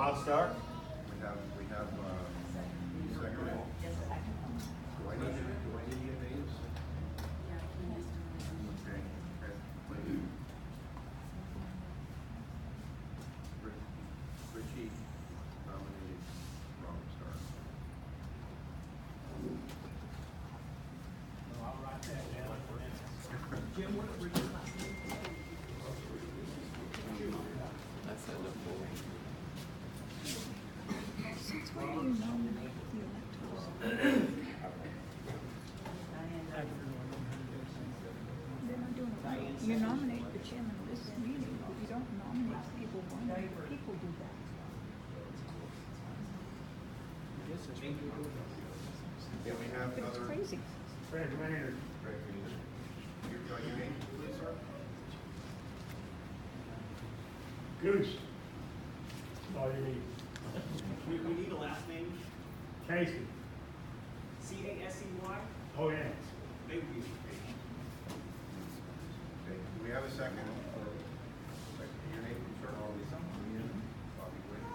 I'll start. We have, second. Do I need your names? Okay, please. Richie nominated Robert Stark. I'll write that down. Jim, what were you Since when do you nominate the electors? They're not doing it right. You nominate the chairman of this meeting, but you don't nominate the people. People do that. Yeah, we have But it's another. crazy. Fred Maynard. Greg, your name, please, sir? Goose. That's all you need. We need a last name. Casey. C-A-S-E-Y? Oh, yeah. Thank you. Okay, do we have a second for, your name, sir? Bobby Wade.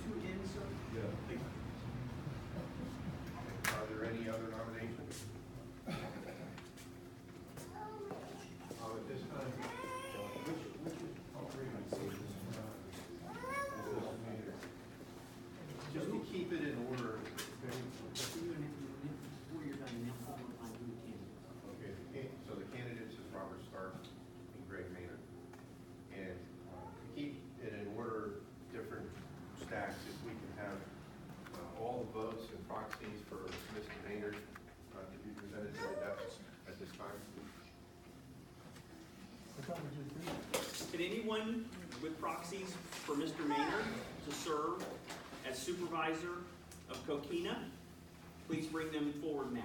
Two N's, sir? Yeah. Thank you. Are there any other nominations? At this time, just to keep it in order. Before you're done, now hold on, I'll do the candidate. Okay, so the candidates is Robert Stark and Greg Maynard. And to keep it in order, different stacks, if we can have all the votes and proxies for Mr. Maynard to be presented to the depths at this time. Can anyone with proxies for Mr. Maynard to serve as supervisor of Coquina, please bring them forward now.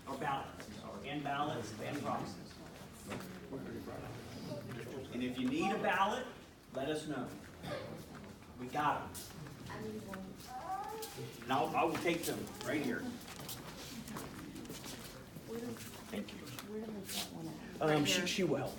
Or ballots, I'm sorry, and ballots and proxies. And if you need a ballot, let us know. We got them. And I will take them right here. Thank you. She will.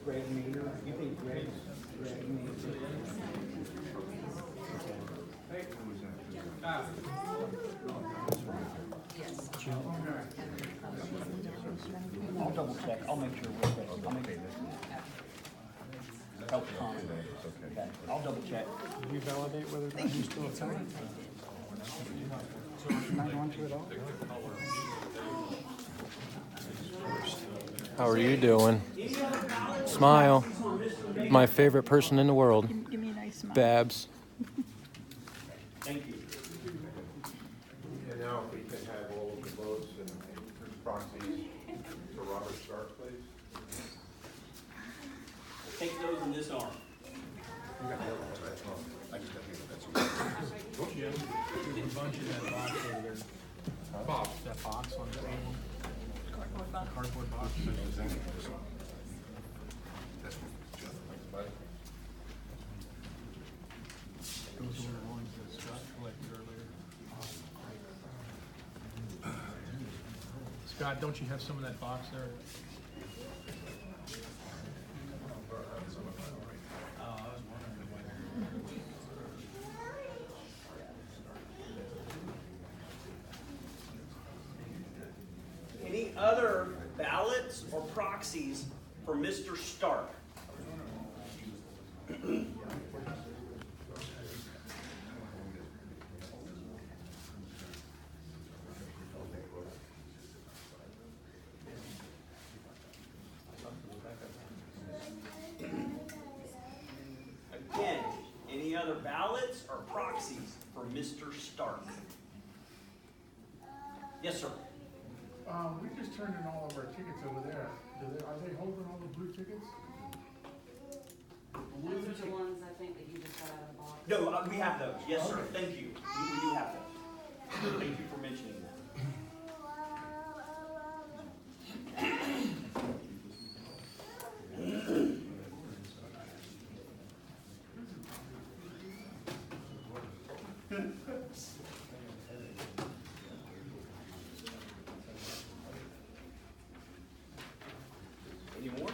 Greg Maynard, you think Greg Maynard? I'll double check, I'll make sure we're ready. I'll make sure. Help Tom. Okay, I'll double check. Did you validate whether or not he's still attending? So you're not going to it all? How are you doing? Smile. My favorite person in the world. Give me a nice smile. Babs. Thank you. And now if we can have all of the votes and proxies for Robert Stark, please. Take those in this arm. Jim, there's a bunch in that box over there. Bob. That box on the table. Cardboard box. Cardboard box. Those were the ones that Scott collected earlier. Scott, don't you have some of that box there? Any other ballots or proxies for Mr. Stark? Again, any other ballots or proxies for Mr. Stark? Yes, sir. We just turned in all of our tickets over there. Are they holding all the blue tickets? blue. Those are the ones I think that you just got out of the box. No, we have those. Yes, sir. Thank you. We do have those. Thank you for mentioning that. Any more?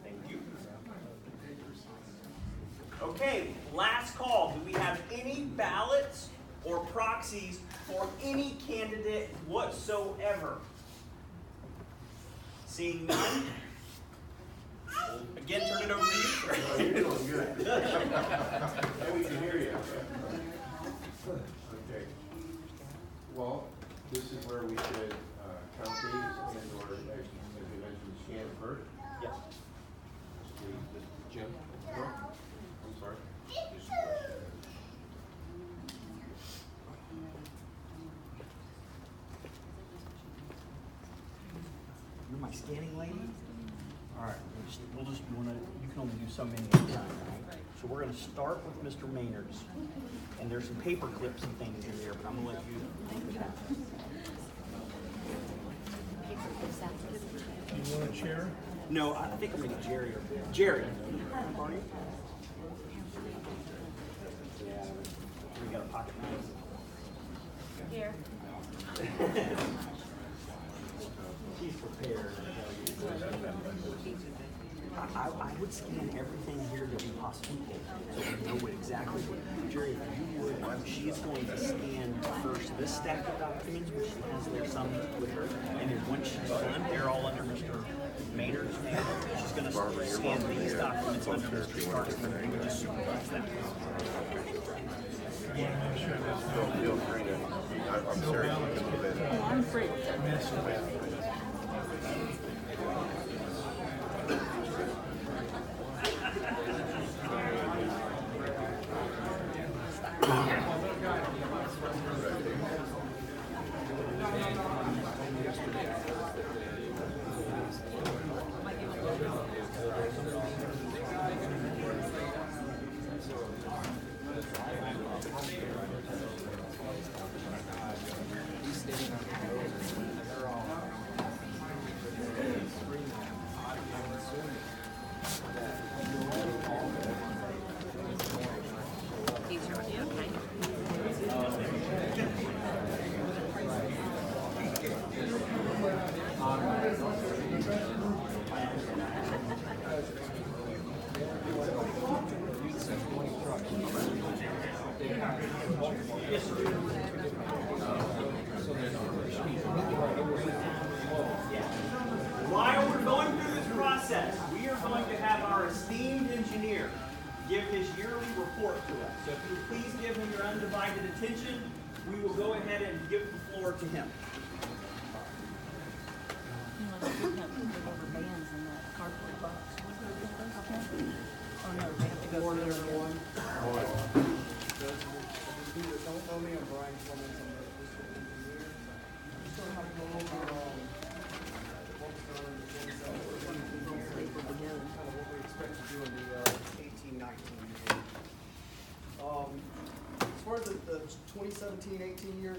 Thank you. Okay, last call. Do we have any ballots or proxies for any candidate whatsoever? Seeing none? Again, turn it over to you. You're doing good. Now we can hear you. Okay. Well, this is where we should count these and or, as you mentioned, scan first. Yes. Jim? I'm sorry. You're my scanning lady? All right, you can only do so many at a time, right? So we're gonna start with Mr. Maynard's. And there's some paper clips and things in there, but I'm gonna let you make it happen. You want a chair? No, I think I'm gonna get Jerry. Jerry. Are you? Yeah, we got a pocket knife. Here. She's prepared. I would scan everything here that we possibly can, so we know what exactly what. Jerry, if you would, she is going to scan first this stack of documents, which she has there some with her, and then once she's done, they're all under Mr. Maynard's name. She's going to scan these documents under Mr. Stark's name, and we just supervise that. Feel free to, I'm serious. I'm free. While we're going through this process, we are going to have our esteemed engineer give his yearly report to us. So if you would please give him your undivided attention, we will go ahead and give the floor to him. Unless we have to put over bands in that cardboard box. Oh, no, they have to go Morning, through. everyone. Don't know me, I'm Brian Clemens, I'm the district engineer. I'm just gonna have to go over, what was done in the 2017 year, kind of what we expect to do in the 18-19 year. As far as the 2017-18 year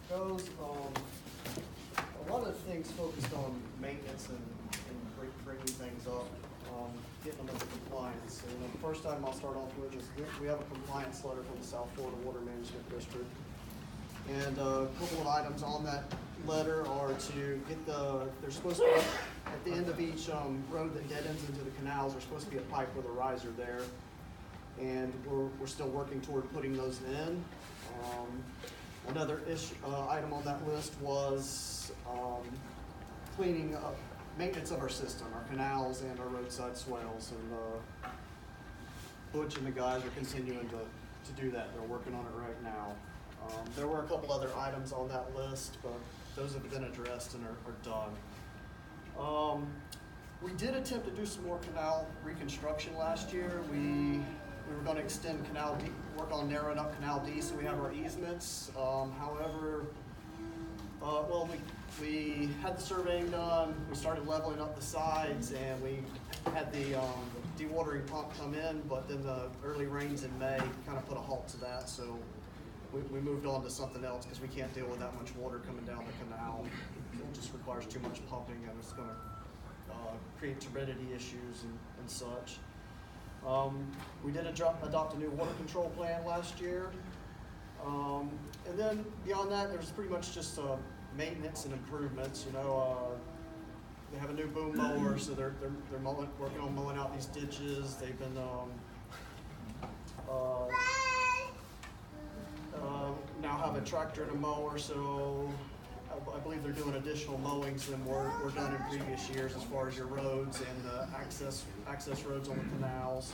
goes, a lot of things focused on maintenance and bringing things up, getting them into compliance. And the first item I'll start off with is we have a compliance letter from the South Florida Water Management District. And a couple of items on that letter are to get there's supposed to be, at the end of each road that dead ends into the canals, there's supposed to be a pipe with a riser there. And we're still working toward putting those in. Another item on that list was cleaning up, maintenance of our system, our canals and our roadside swales. And Butch and the guys are continuing to do that. They're working on it right now. There were a couple other items on that list, but those have been addressed and are done. We did attempt to do some more canal reconstruction last year. We were going to extend Canal D, work on narrowing up Canal D so we have our easements. However, Well, we had the surveying done, we started leveling up the sides, and we had the dewatering pump come in, but then the early rains in May kind of put a halt to that, so we moved on to something else because we can't deal with that much water coming down the canal. It just requires too much pumping, and it's gonna create turbidity issues and such. We did adopt a new water control plan last year. And then beyond that, there's pretty much just maintenance and improvements. You know, they have a new boom mower, so they're working on mowing out these ditches. They've been now have a tractor and a mower, so I believe they're doing additional mowings than were done in previous years as far as your roads and the access roads on the canals.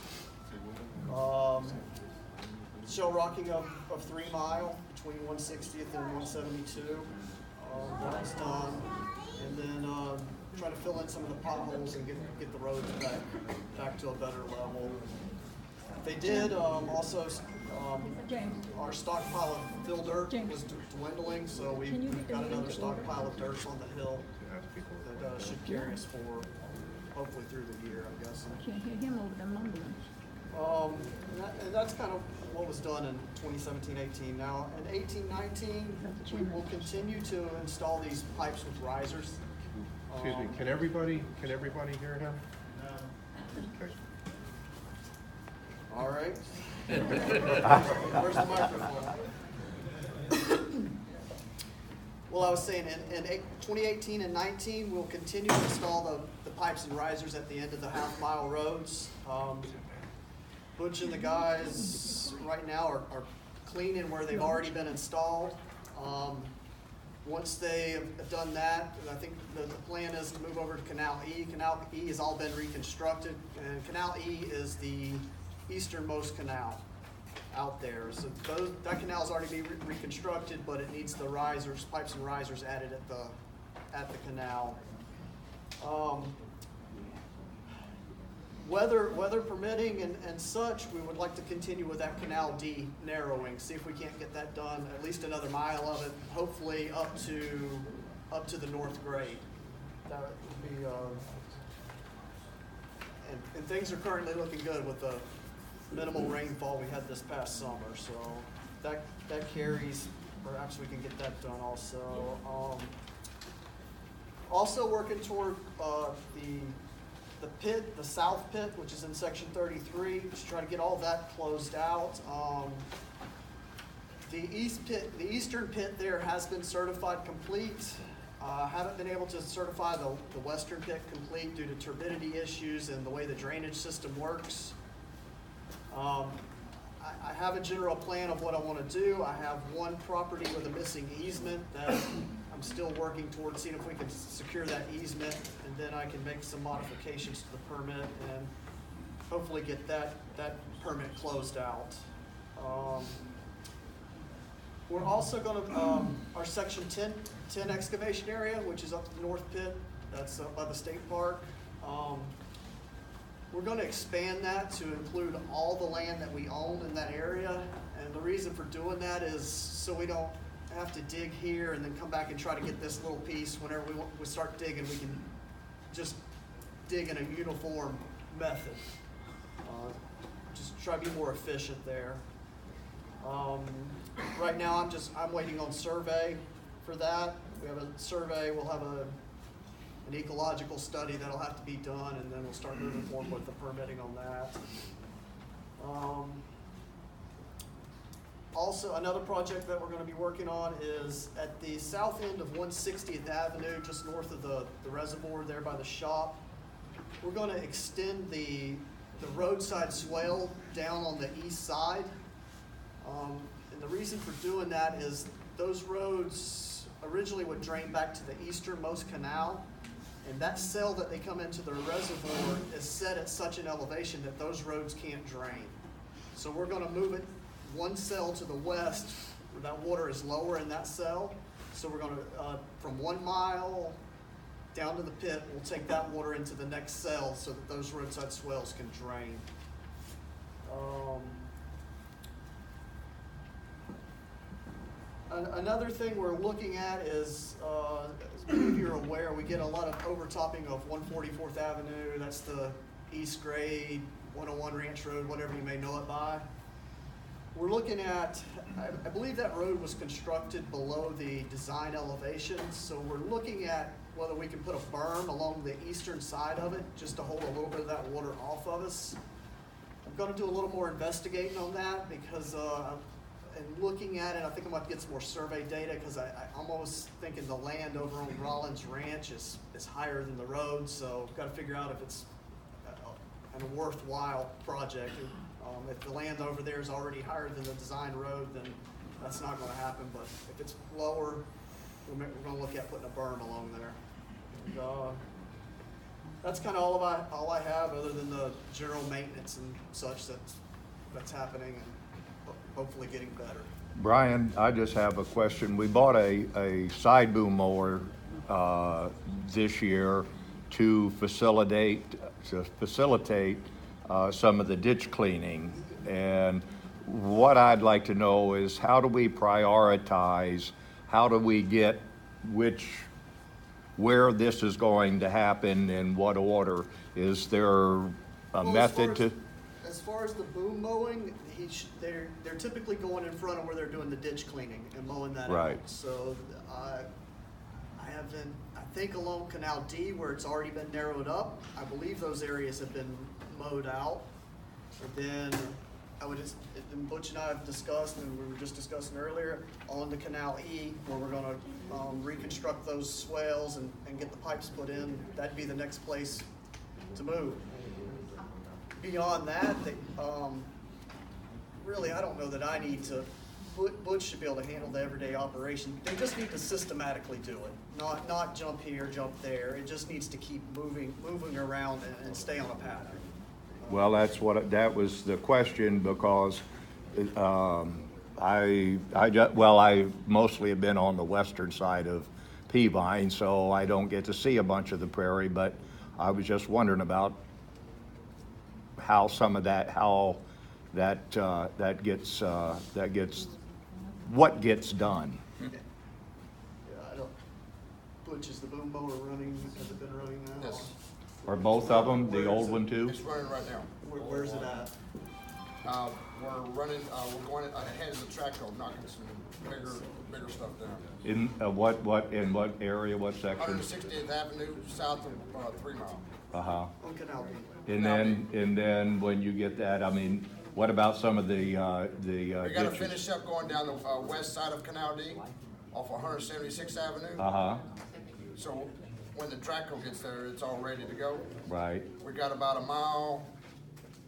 Shell rocking of 3 Mile between 160th and 172. That was done. And then trying to fill in some of the potholes and get the roads back to a better level. They did also, James. our stockpile of fill dirt James. was dwindling, so we Can you get got this another into stockpile of dirt on the hill that should carry us for hopefully through the year, I'm guessing. Can't hear him over the mumbling. And that's kind of what was done in 2017-18. Now, in 18-19, we will continue to install these pipes with risers. Excuse me, can everybody hear him? Okay. All right. Where's the microphone? Well, I was saying in 2018 and 19, we'll continue to install the pipes and risers at the end of the half-mile roads. Butch and the guys right now are cleaning where they've already been installed. Once they have done that, I think the plan is to move over to Canal E. Canal E has all been reconstructed, and Canal E is the easternmost canal out there. So that canal has already been reconstructed, but it needs the risers, pipes and risers added at the canal. Weather permitting and such, we would like to continue with that Canal D narrowing, see if we can't get that done, at least another mile of it, hopefully up to the north grade. That would be, and things are currently looking good with the minimal rainfall we had this past summer, so that carries, perhaps we can get that done also. Also working toward the pit, the south pit, which is in section 33, just try to get all that closed out. The eastern pit there has been certified complete. Haven't been able to certify the western pit complete due to turbidity issues and the way the drainage system works. I have a general plan of what I want to do. I have one property with a missing easement that I'm still working towards seeing if we can secure that easement, and then I can make some modifications to the permit and hopefully get that permit closed out. We're also going to, our section 10 excavation area, which is up to the north pit, that's up by the state park. We're going to expand that to include all the land that we own in that area, and the reason for doing that is so we don't have to dig here and then come back and try to get this little piece. Whenever we start digging, we can just dig in a uniform method. Just try to be more efficient there. Right now I'm waiting on survey for that. We have a survey, we'll have an ecological study that'll have to be done, and then we'll start moving forward with the permitting on that. Also, another project that we're going to be working on is at the south end of 160th Avenue, just north of the reservoir there by the shop. We're going to extend the roadside swale down on the east side. And the reason for doing that is those roads originally would drain back to the easternmost canal, and that cell that they come into the reservoir is set at such an elevation that those roads can't drain. So we're going to move it one cell to the west where that water is lower in that cell. So we're going to, from 1 mile down to the pit, we'll take that water into the next cell so that those roadside swales can drain. Another thing we're looking at is, as many of you are aware, we get a lot of overtopping of 144th Avenue. That's the East Grade, 101 Ranch Road, whatever you may know it by. We're looking at, I believe that road was constructed below the design elevations, so we're looking at whether we can put a berm along the eastern side of it, just to hold a little bit of that water off of us. I'm gonna do a little more investigating on that, because, and looking at it, I think I'm gonna get some more survey data, because I'm almost thinking the land over on Rollins Ranch is higher than the road, so I've gotta figure out if it's a worthwhile project. If the land over there is already higher than the design road, then that's not gonna happen, but if it's lower, we're gonna look at putting a berm along there. And, that's kind of all I have, other than the general maintenance and such that's happening, and hopefully getting better. Brian, I just have a question. We bought a side boom mower this year to facilitate some of the ditch cleaning. And what I'd like to know is, how do we prioritize? How do we get where this is going to happen, in what order? Is there a method to? As far as the boom mowing, they're typically going in front of where they're doing the ditch cleaning and mowing that Right. out. So I think along Canal D, where it's already been narrowed up, I believe those areas have been mowed out. And then and Butch and I have discussed, and we were just discussing earlier, on the Canal E, where we're gonna reconstruct those swales and get the pipes put in. That'd be the next place to move. Beyond that, really, I don't know that I need to. Butch should be able to handle the everyday operation. They just need to systematically do it, not jump here, jump there. It just needs to keep moving around and stay on a pattern. Well, that was the question, because I mostly have been on the western side of Peavine, so I don't get to see a bunch of the prairie, but I was just wondering about how what gets done. Yeah, I don't. Butch, is the boom mower running? Has it been running now? Yes. Are both of them, the old one too? It's running right now. Where's it at? We're running, we're going ahead of the track road, knocking some bigger stuff down. In in what area, what section? 168th Avenue, south of 3 Mile. Uh-huh. On Canal B. And then when you get that, I mean, what about some of the We gotta ditches? finish up going down the west side of Canal D, off 176th Avenue. Uh-huh, So when the track road gets there, it's all ready to go. right. We got about a mile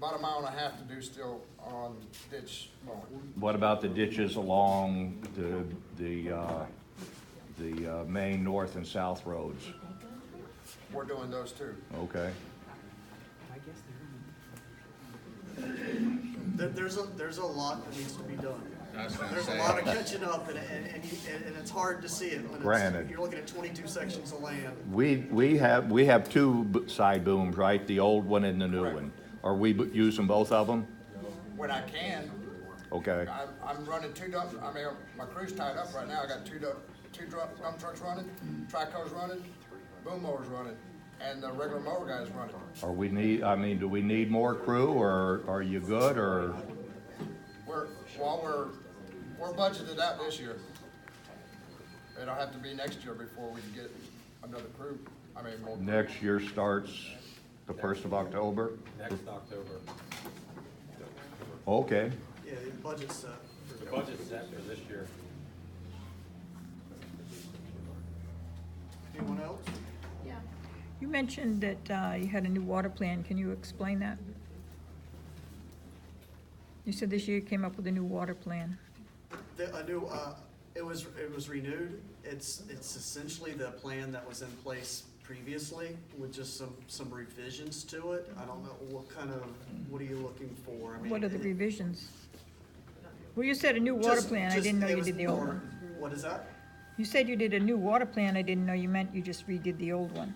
and a half to do still on ditch mowing. What about the ditches along the main north and south roads? We're doing those too. Okay. There's a lot that needs to be done. There's a lot of catching up, and it's hard to see it when Granted. you're looking at 22 sections of land. We have two side booms, right? The old one and the new Correct. one. Are we using both of them? When I can, Okay, I'm running my crew's tied up right now. I got two dump trucks running, track hoes running, boom mowers running, and the regular mower guys running. do we need more crew, or are you good, or? We're budgeted out this year. It'll have to be next year before we can get another crew. More. Next year starts the 1st of October? Next October. Okay. Yeah, the budget's set. The budget's set for this year. Anyone else? You mentioned that you had a new water plan. Can you explain that? You said this year you came up with a new water plan. It was renewed. It's essentially the plan that was in place previously, with just some revisions to it. I don't know what are you looking for? What are the revisions? Well, you said a new water plan. I didn't know you did the old one. What is that? You said you did a new water plan. I didn't know you meant you just redid the old one.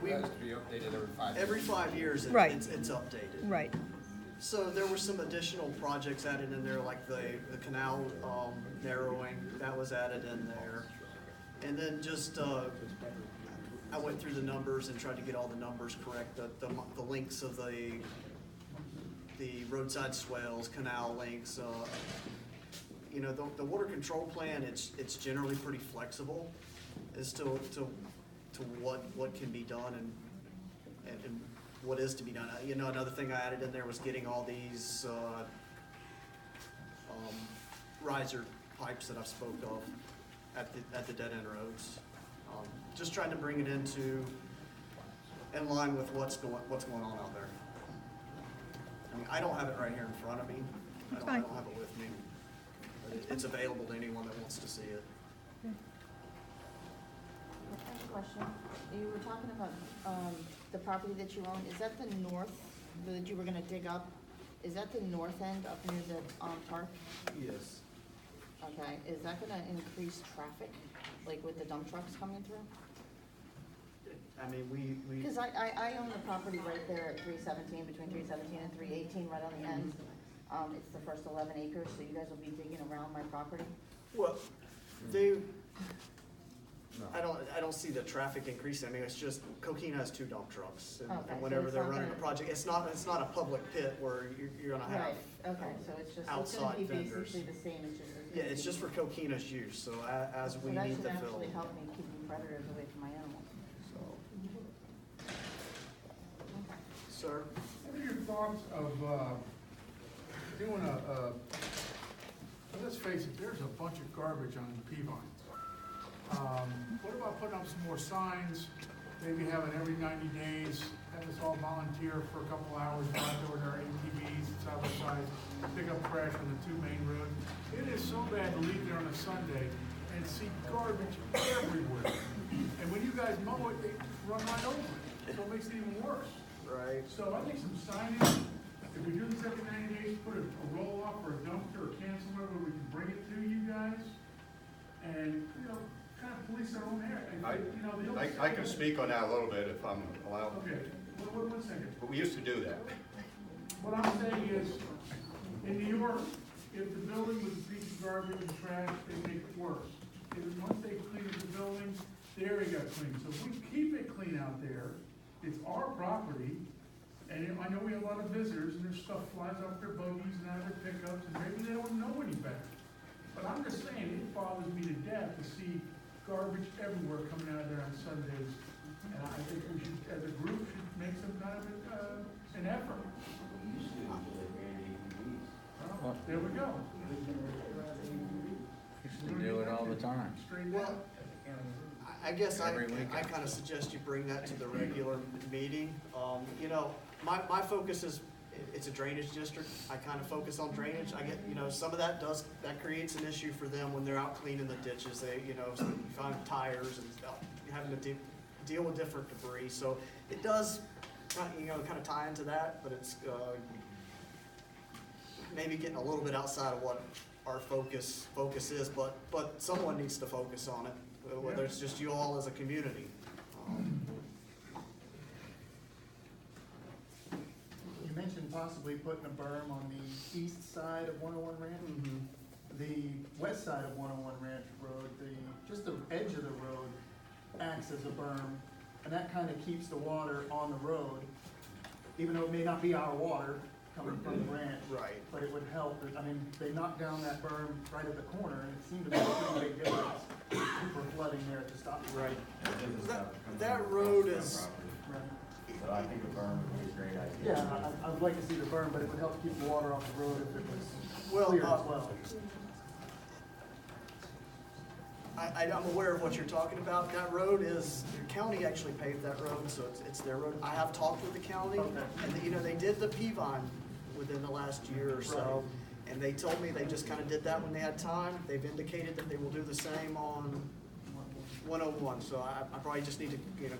It has to be updated every 5 years. Every 5 years, Right. it's updated. Right. So there were some additional projects added in there, like the canal narrowing, that was added in there. And then just, I went through the numbers and tried to get all the numbers correct, the links of the roadside swales, canal links. You know, the water control plan, it's generally pretty flexible as to what can be done and what is to be done. You know, another thing I added in there was getting all these riser pipes that I've spoke of at the dead end roads. Just trying to bring it in line with what's going on out there. I mean, I don't have it right here in front of me. I don't have it with me. But it's available to anyone that wants to see it. I have a question. You were talking about the property that you own. Is that the north that you were gonna dig up? Is that the north end up near the park? Yes. Okay, is that gonna increase traffic, like with the dump trucks coming through? I mean, we. Because I own the property right there at 317, between 317 and 318, right on the end. It's the first 11 acres, so you guys will be digging around my property? Well, I don't see the traffic increasing. I mean, it's just, Coquina has 2 dump trucks. And Okay, so whenever it's they're not running a gonna- project, it's not a public pit where you're gonna have. Right, okay, so it's just, it's outside gonna be vendors. basically the same, it's just. Yeah, it's just for Coquina's use, so as we need So to that should fill. actually help me keep predators away from my animals. Sir? What are your thoughts of doing let's face it, there's a bunch of garbage on the Peavine. What about putting up some more signs, maybe having every 90 days, have us all volunteer for a couple hours, go out there with our ATVs, side by side, pick up trash on the 2 main roads. It is so bad to leave there on a Sunday and see garbage everywhere. And when you guys mow it, they run right over it, so it makes it even worse. Right. So I think some signage, if we do this every 90 days, put a roll-off or a dumpster or can somewhere where we can bring it to you guys, and, you know, kind of police our own area. You know, the I can speak on that a little bit if I'm allowed. Okay, one second. But we used to do that. What I'm saying is, in New York, if the building was a piece of garbage and trash, they make it worse. Once they clean the building, the area got clean. So if we keep it clean out there, it's our property, and I know we have a lot of visitors, and their stuff flies off their buggies and out of their pickups, and maybe they don't know any better. But I'm just saying, it bothers me to death to see garbage everywhere coming out of there on Sundays. And I think we should, as a group, should make some kind of an effort. Well, there we go. We do it all the time. Straighten Well, out. I guess I Every weekend. kind of suggest you bring that to the regular meeting. You know, my focus is, it's a drainage district. I kind of focus on drainage. I get, you know, some of that creates an issue for them when they're out cleaning the ditches. They, you know, so you find tires and having to deal with different debris. So it does, you know, kind of tie into that, but it's maybe getting a little bit outside of what our focus is, but someone needs to focus on it, whether it's just you all as a community. You mentioned possibly putting a berm on the east side of 101 Ranch. The west side of 101 Ranch Road, just the edge of the road acts as a berm, and that kind of keeps the water on the road, even though it may not be our water coming from the ranch. Right. But it would help. I mean, they knocked down that berm right at the corner, and it seemed to make a pretty big difference for flooding there to stop. Right. That road is. Right. So I think a berm would be a great idea. Yeah, I would like to see the berm, but it would help keep the water off the road if it was Well, clear as well. I'm aware of what you're talking about. That road is, the county actually paved that road, so it's their road. I have talked with the county, and you know, they did the Peavine within the last year or so, and they told me they just kind of did that when they had time. They've indicated that they will do the same on 101, so I probably just need to, you know,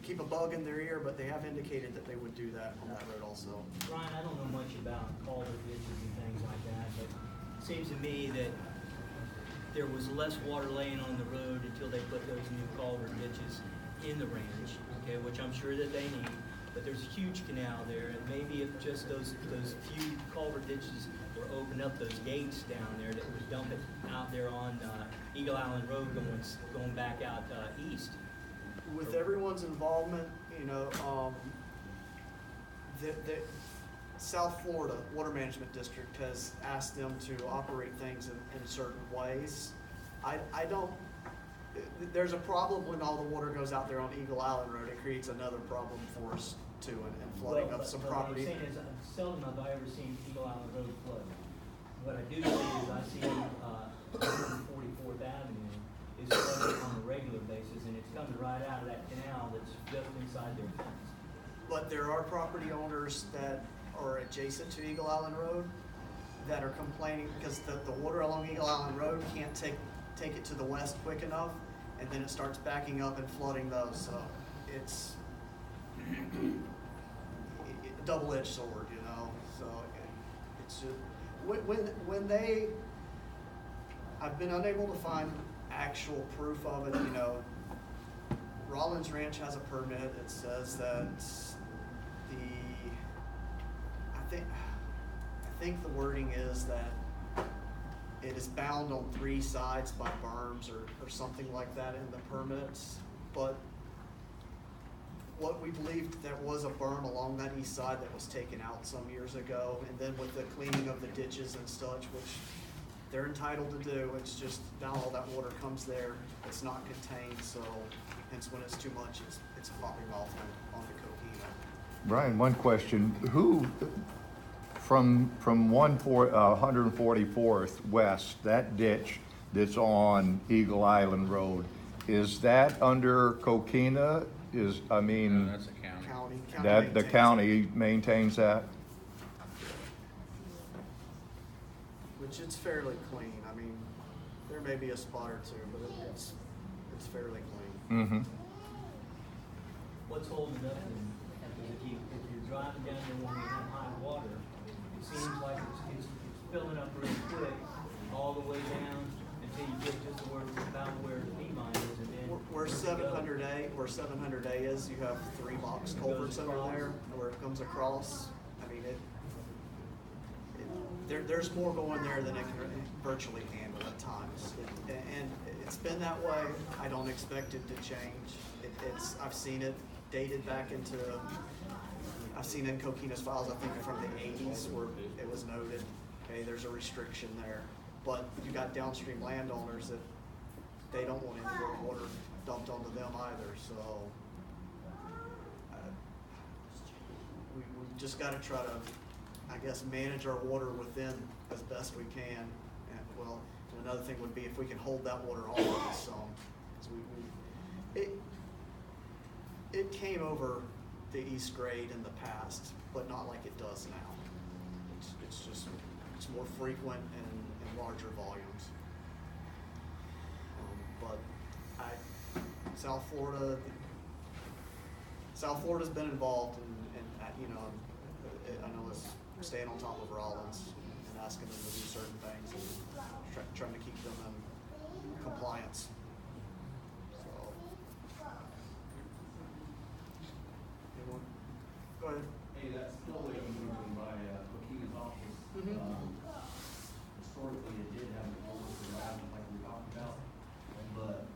keep a bug in their ear, but they have indicated that they would do that on that road also. Ryan, I don't know much about culvert ditches and things like that, but it seems to me that there was less water laying on the road until they put those new culvert ditches in the range, okay, which I'm sure that they need. but there's a huge canal there, and maybe if just those few culvert ditches were opened up, those gates down there that would dump it out there on Eagle Island Road going back out east. With everyone's involvement, you know, the South Florida Water Management District has asked them to operate things in certain ways. I don't, there's a problem when all the water goes out there on Eagle Island Road. It creates another problem for us too, and flooding of some property. What I'm saying is, seldom have I ever seen Eagle Island Road flood. What I do see is I see 144th Avenue is flooded on a regular basis, and it's coming right out of that canal that's just inside their fence. But there are property owners that are adjacent to Eagle Island Road that are complaining because the water along Eagle Island Road can't take it to the west quick enough, and then it starts backing up and flooding those. So it's a double-edged sword, you know. So it's just when they, I've been unable to find actual proof of it. You know, Rollins Ranch has a permit. It says that I think the wording is that it is bound on 3 sides by berms or something like that in the permits. But what we believed, there was a berm along that east side that was taken out some years ago, and then with the cleaning of the ditches and such, which they're entitled to do, it's just now all that water comes there, it's not contained, so hence when it's too much, it's popping off onto Coquina. Brian, one question. Who, from 144th West, that ditch that's on Eagle Island Road, is that under Coquina? No, that's a county. That the county maintains that? Which it's fairly clean. I mean, there may be a spot or two, but it's fairly clean. Mm-hmm. What's holding it up is if you're driving down there when we have high water, it seems like it's filling up really quick all the way down until you get just to about where the P mine is, and then Where 700A is, you have 3 box culverts under there where it comes across. I mean, there's more going there than it can virtually handle at times. And it's been that way. I don't expect it to change. I've seen it dated back into, I've seen in Coquina's files, I think from the 80s, where it was noted, hey, there's a restriction there. But you got downstream landowners that they don't want any more water dumped onto them either, so we've just got to try to, I guess, manage our water within as best we can. And well, another thing would be if we can hold that water off some. It came over the east grade in the past, but not like it does now. It's more frequent and larger volumes. But South Florida's been involved in you know, I know it's staying on top of Rollins and asking them to do certain things and trying to keep them in compliance. So, anyone? Go ahead. Hey, that's still moving by Coquina's office. Historically, it did have the culverts around it like we talked about, but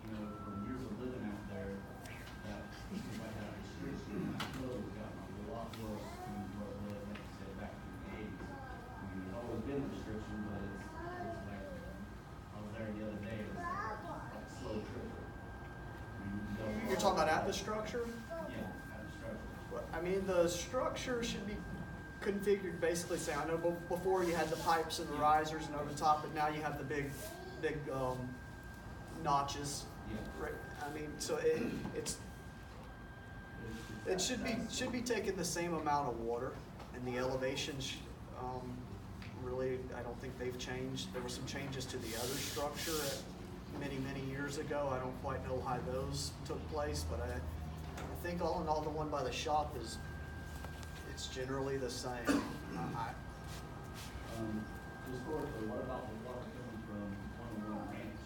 you know, from years of living out there, that seems like that restriction, that flow has gotten a lot worse than what it was, like you said, back in the 80s. I mean, it's always been a restriction, but it's like, I was there the other day, it was like slow trickle. I mean, You're talking about at the structure? Yeah, at the structure. Well, I mean, the structure should be configured basically say, I know before you had the pipes and the risers and over the top, but now you have the big notches. Right? I mean, so it should be taking the same amount of water, and the elevations really, I don't think they've changed. There were some changes to the other structure many years ago. I don't quite know how those took place, but I think all in all, the one by the shop it's generally the same. Historically, what about the water coming from 101 Ranch?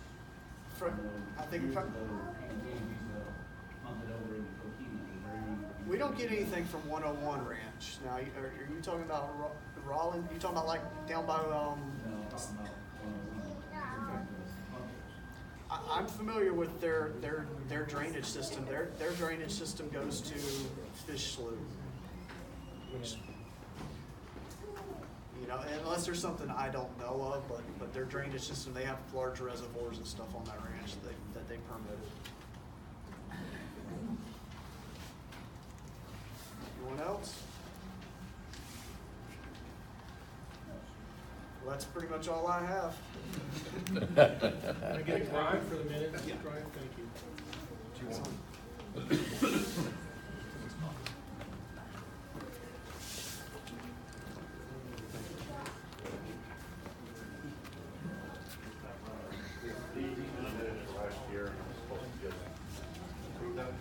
I think years ago, P&G used to pump it over into Coquina. Is there any? We don't get anything from 101 Ranch. Now, are you talking about Rollin? You talking about like down by, I'm familiar with their drainage system. Their drainage system goes to Fish Slough, which, you know, unless there's something I don't know of, but their drainage system, they have large reservoirs and stuff on that ranch that they permitted. Anyone else? Well, that's pretty much all I have. Can I get a drive for the minutes? Yeah. Drive, thank you. Do you want? Last year, supposed to just approve them.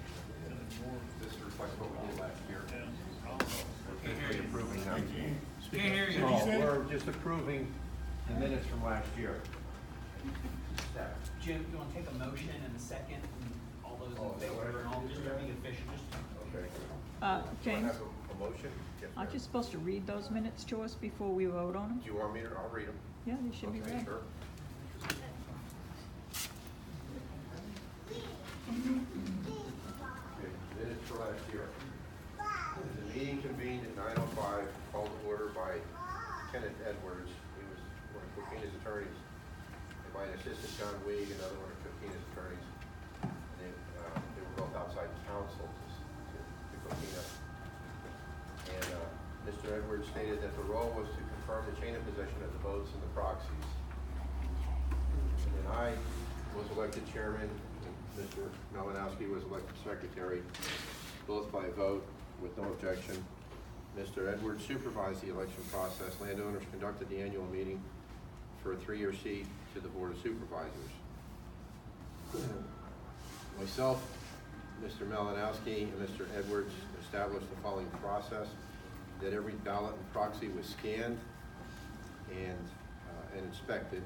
This reflects what we did last year. We're simply approving them. No, we're just approving the minutes from last year. Jim, you want to take a motion and a second, and all those in favor, and all, just to be efficient, just. Okay. James, Do I have a motion? Yes, aren't you ma'am. supposed to read those minutes to us before we vote on them? Do you want me to, I'll read them. Yeah, they should be Okay, read. sure. Okay, minutes for last year. The meeting convened at 9:05, called to order by Kenneth Edwards. He was one of Coquina's attorneys. And by an assistant, John Weig, another one of Coquina's attorneys. And they were both outside counsel to Coquina. And Mr. Edwards stated that the role was to confirm the chain of possession of the votes and the proxies. And then I was elected chairman, and Mr. Malinowski was elected secretary, both by vote with no objection. Mr. Edwards supervised the election process. Landowners conducted the annual meeting for a 3-year seat to the Board of Supervisors. Myself, Mr. Malinowski, and Mr. Edwards established the following process: that every ballot and proxy was scanned and inspected.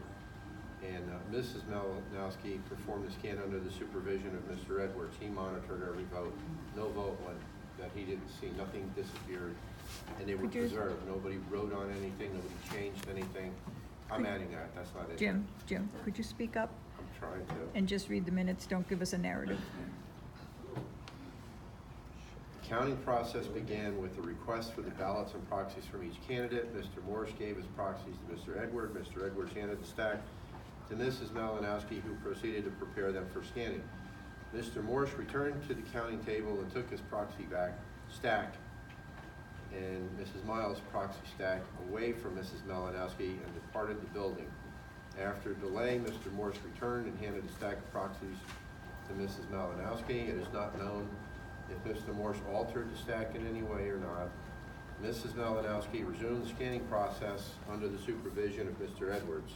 And Mrs. Malinowski performed the scan under the supervision of Mr. Edwards. He monitored every vote. No vote went that he didn't see. Nothing disappeared, and they were preserved. Nobody wrote on anything. Nobody changed anything. I'm adding that. That's not it. Jim, could you speak up I'm trying to. and just read the minutes? Don't give us a narrative. The counting process began with the request for the ballots and proxies from each candidate. Mr. Morris gave his proxies to Mr. Edwards. Mr. Edwards handed the stack to Mrs. Malinowski, who proceeded to prepare them for scanning. Mr. Morris returned to the counting table and took his proxy stack and Mrs. Miles' proxy stack away from Mrs. Malinowski and departed the building. After delay, Mr. Morris returned and handed a stack of proxies to Mrs. Malinowski. It is not known if Mr. Morris altered the stack in any way or not. Mrs. Malinowski resumed the scanning process under the supervision of Mr. Edwards.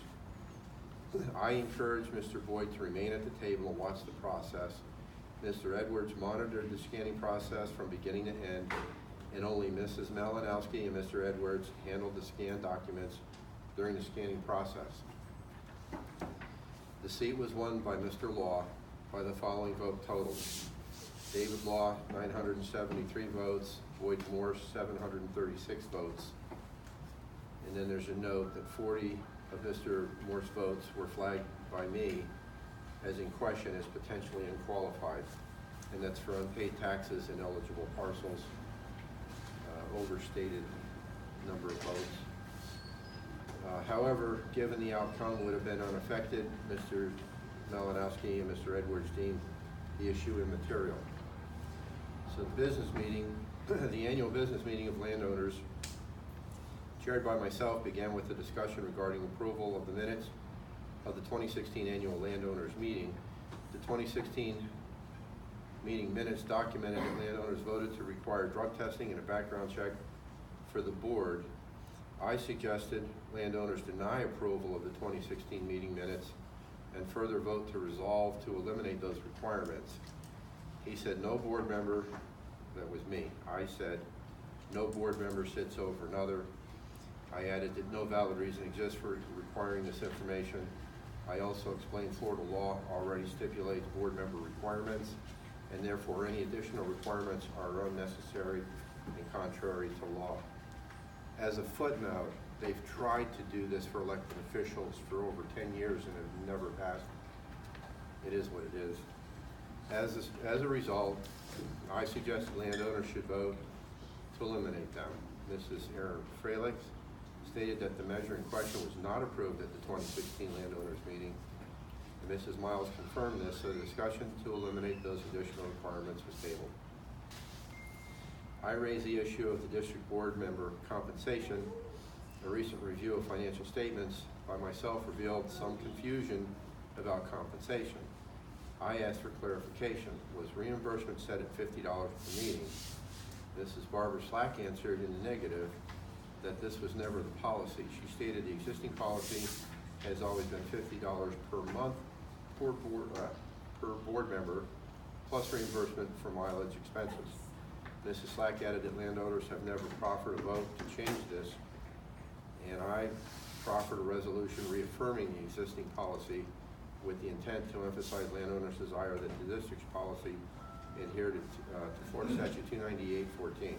I encouraged Mr. Boyd to remain at the table and watch the process. Mr. Edwards monitored the scanning process from beginning to end, and only Mrs. Malinowski and Mr. Edwards handled the scanned documents during the scanning process. The seat was won by Mr. Law by the following vote totals: David Law, 973 votes, Boyd Morse, 736 votes. And then there's a note that 40 of Mr. Morse's votes were flagged by me as in question as potentially unqualified, and that's for unpaid taxes and eligible parcels, overstated number of votes. However, given the outcome would have been unaffected, Mr. Malinowski and Mr. Edwards deemed the issue immaterial. So the business meeting, the annual business meeting of landowners, chaired by myself, began with a discussion regarding approval of the minutes of the 2016 annual landowners meeting. The 2016 meeting minutes documented that landowners voted to require drug testing and a background check for the board. I suggested landowners deny approval of the 2016 meeting minutes and further vote to resolve to eliminate those requirements. He said no board member, that was me, I said no board member sits over another. I added that no valid reason exists for requiring this information. I also explained Florida law already stipulates board member requirements and therefore any additional requirements are unnecessary and contrary to law. As a footnote, they've tried to do this for elected officials for over 10 years and have never passed. It is what it is. As a result, I suggest landowners should vote to eliminate them. Mrs. Erin Fralix stated that the measure in question was not approved at the 2016 landowners meeting, and Mrs. Miles confirmed this, so the discussion to eliminate those additional requirements was tabled. I raised the issue of the district board member compensation. A recent review of financial statements by myself revealed some confusion about compensation. I asked for clarification. Was reimbursement set at $50 per meeting? Mrs. Barbara Slack answered in the negative that this was never the policy. She stated the existing policy has always been $50 per month per board member, plus reimbursement for mileage expenses. Mrs. Slack added that landowners have never proffered a vote to change this, and I proffered a resolution reaffirming the existing policy with the intent to emphasize landowners' desire that the district's policy adhere to Florida Statute 298-14.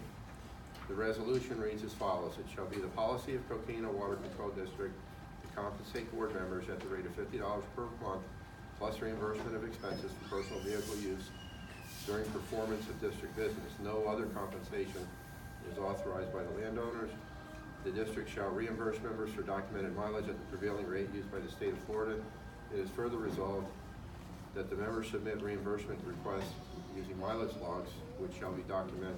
The resolution reads as follows: it shall be the policy of Coconino Water Control District to compensate board members at the rate of $50 per month, plus reimbursement of expenses for personal vehicle use during performance of district business. No other compensation is authorized by the landowners. The district shall reimburse members for documented mileage at the prevailing rate used by the state of Florida. It is further resolved that the members submit reimbursement requests using mileage logs, which shall document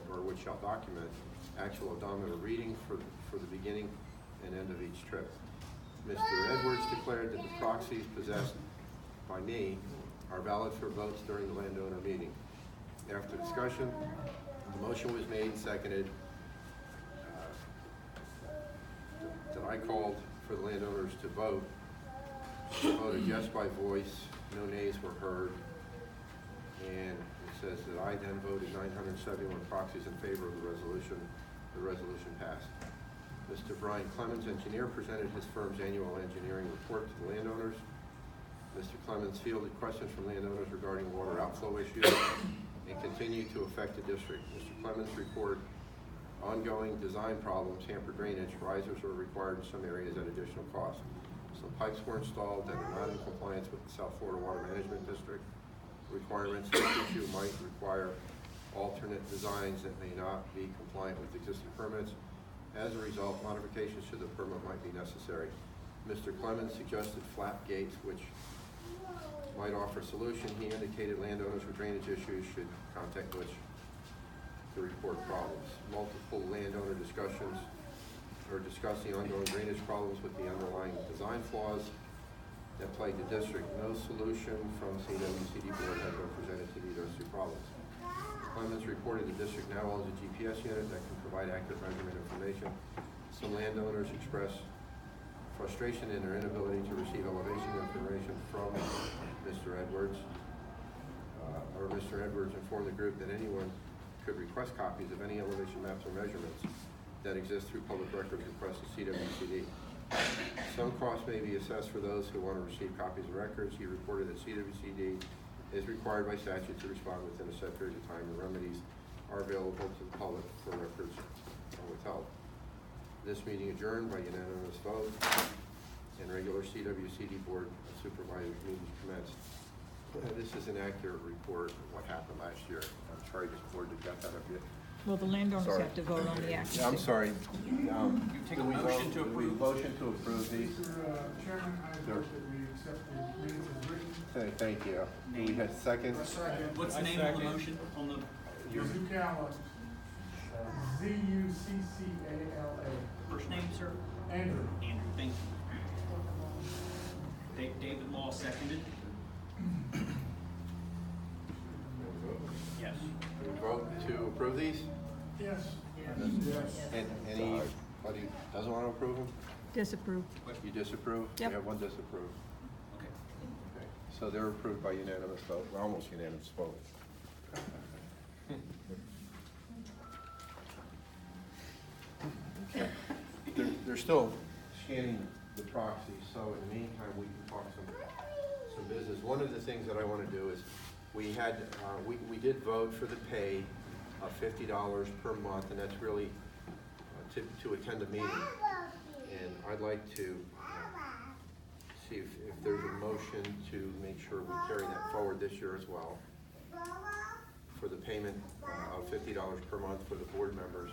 actual odometer reading for the beginning and end of each trip. Mr. Edwards declared that the proxies possessed by me are valid for votes during the landowner meeting. After discussion, the motion was made and seconded that I called for the landowners to vote. They voted yes by voice, no nays were heard, and it says that I then voted 971 proxies in favor of the resolution. The resolution passed. Mr. Brian Clemens, engineer, presented his firm's annual engineering report to the landowners. Mr. Clemens fielded questions from landowners regarding water outflow issues and continued to affect the district. Mr. Clemens reported ongoing design problems, hampered drainage, risers were required in some areas at additional cost. Some pipes were installed that are not in compliance with the South Florida Water Management District requirements. This issue might require alternate designs that may not be compliant with existing permits. As a result, modifications to the permit might be necessary. Mr. Clemens suggested flap gates, which might offer a solution. He indicated landowners with drainage issues should contact Butch to report problems. Multiple landowner discussions or discuss the ongoing drainage problems with the underlying design flaws that plague the district. No solution from CWCD board has been presented to those two problems. Clemens reported the district now owns a GPS unit that can provide accurate measurement information. Some landowners expressed frustration in their inability to receive elevation information from Mr. Edwards. Mr. Edwards informed the group that anyone could request copies of any elevation maps or measurements that exist through public records requests to CWCD. Some costs may be assessed for those who want to receive copies of records. He reported that CWCD is required by statute to respond within a set period of time, and remedies are available to the public for records withheld. This meeting adjourned by unanimous vote, and regular CWCD Board of Supervisors meeting commenced. This is an accurate report of what happened last year. I'm sorry this board did that up yet. Well, the landowners have to vote on the action. I'm sorry. Take a motion to approve. Motion to approve these. Mr. Chairman, I vote that we accept the minutes as written. Thank you. Do we have second? What's the name of the motion on the? Zucala. Z-U-C-C-A-L-A. First name, sir? Andrew. Andrew, thank you. David Law seconded. Yes. Do we vote to approve these? Yes. Yes. And anybody doesn't want to approve them? Disapprove. You disapprove? Yep. We have one disapprove. Okay. Okay. So they're approved by unanimous vote, almost unanimous vote. They're still scanning the proxies, so in the meantime, we can talk some business. One of the things that I want to do is we had, we did vote for the pay of $50 per month, and that's really to attend a meeting. And I'd like to see if there's a motion to make sure we carry that forward this year as well, for the payment of $50 per month for the board members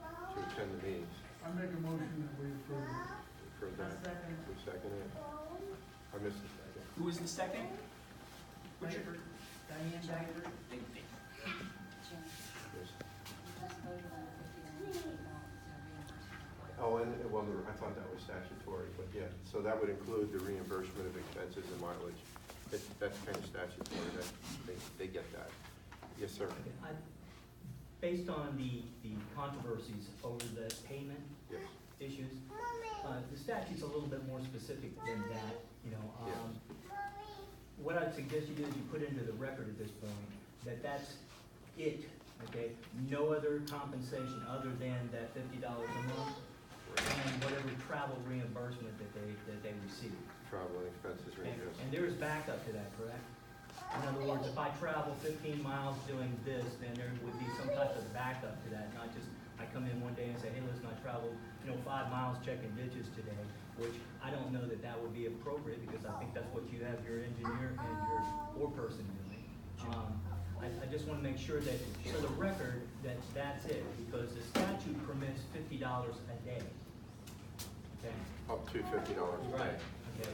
to attend the meetings. I make a motion that we approve it. For that, who seconded it? I missed the second. Who is the second? Diane Diver. Yes. Just voted on the $50 amount to reimbursement. Oh, and, well, I thought that was statutory, but yeah, so that would include the reimbursement of expenses and mileage. That's kind of statutory, that, they get that. Yes, sir. Based on the controversies over the payment Yes. issues, the statute's a little bit more specific than that, you know. What I'd suggest you do is you put into the record at this point that that's it, okay? No other compensation other than that $50 a month and whatever travel reimbursement that they receive. Travel and expenses reimbursement. And there is backup to that, correct? In other words, if I travel 15 miles doing this, then there would be some type of backup to that, not just I come in one day and say, hey, listen, I traveled, 5 miles checking ditches today, which I don't know that that would be appropriate because I think that's what you have your engineer and your foreperson doing. I just want to make sure that, for the record, that that's it, because the statute permits $50 a day. Okay? Up to $50 a day. Right. Okay.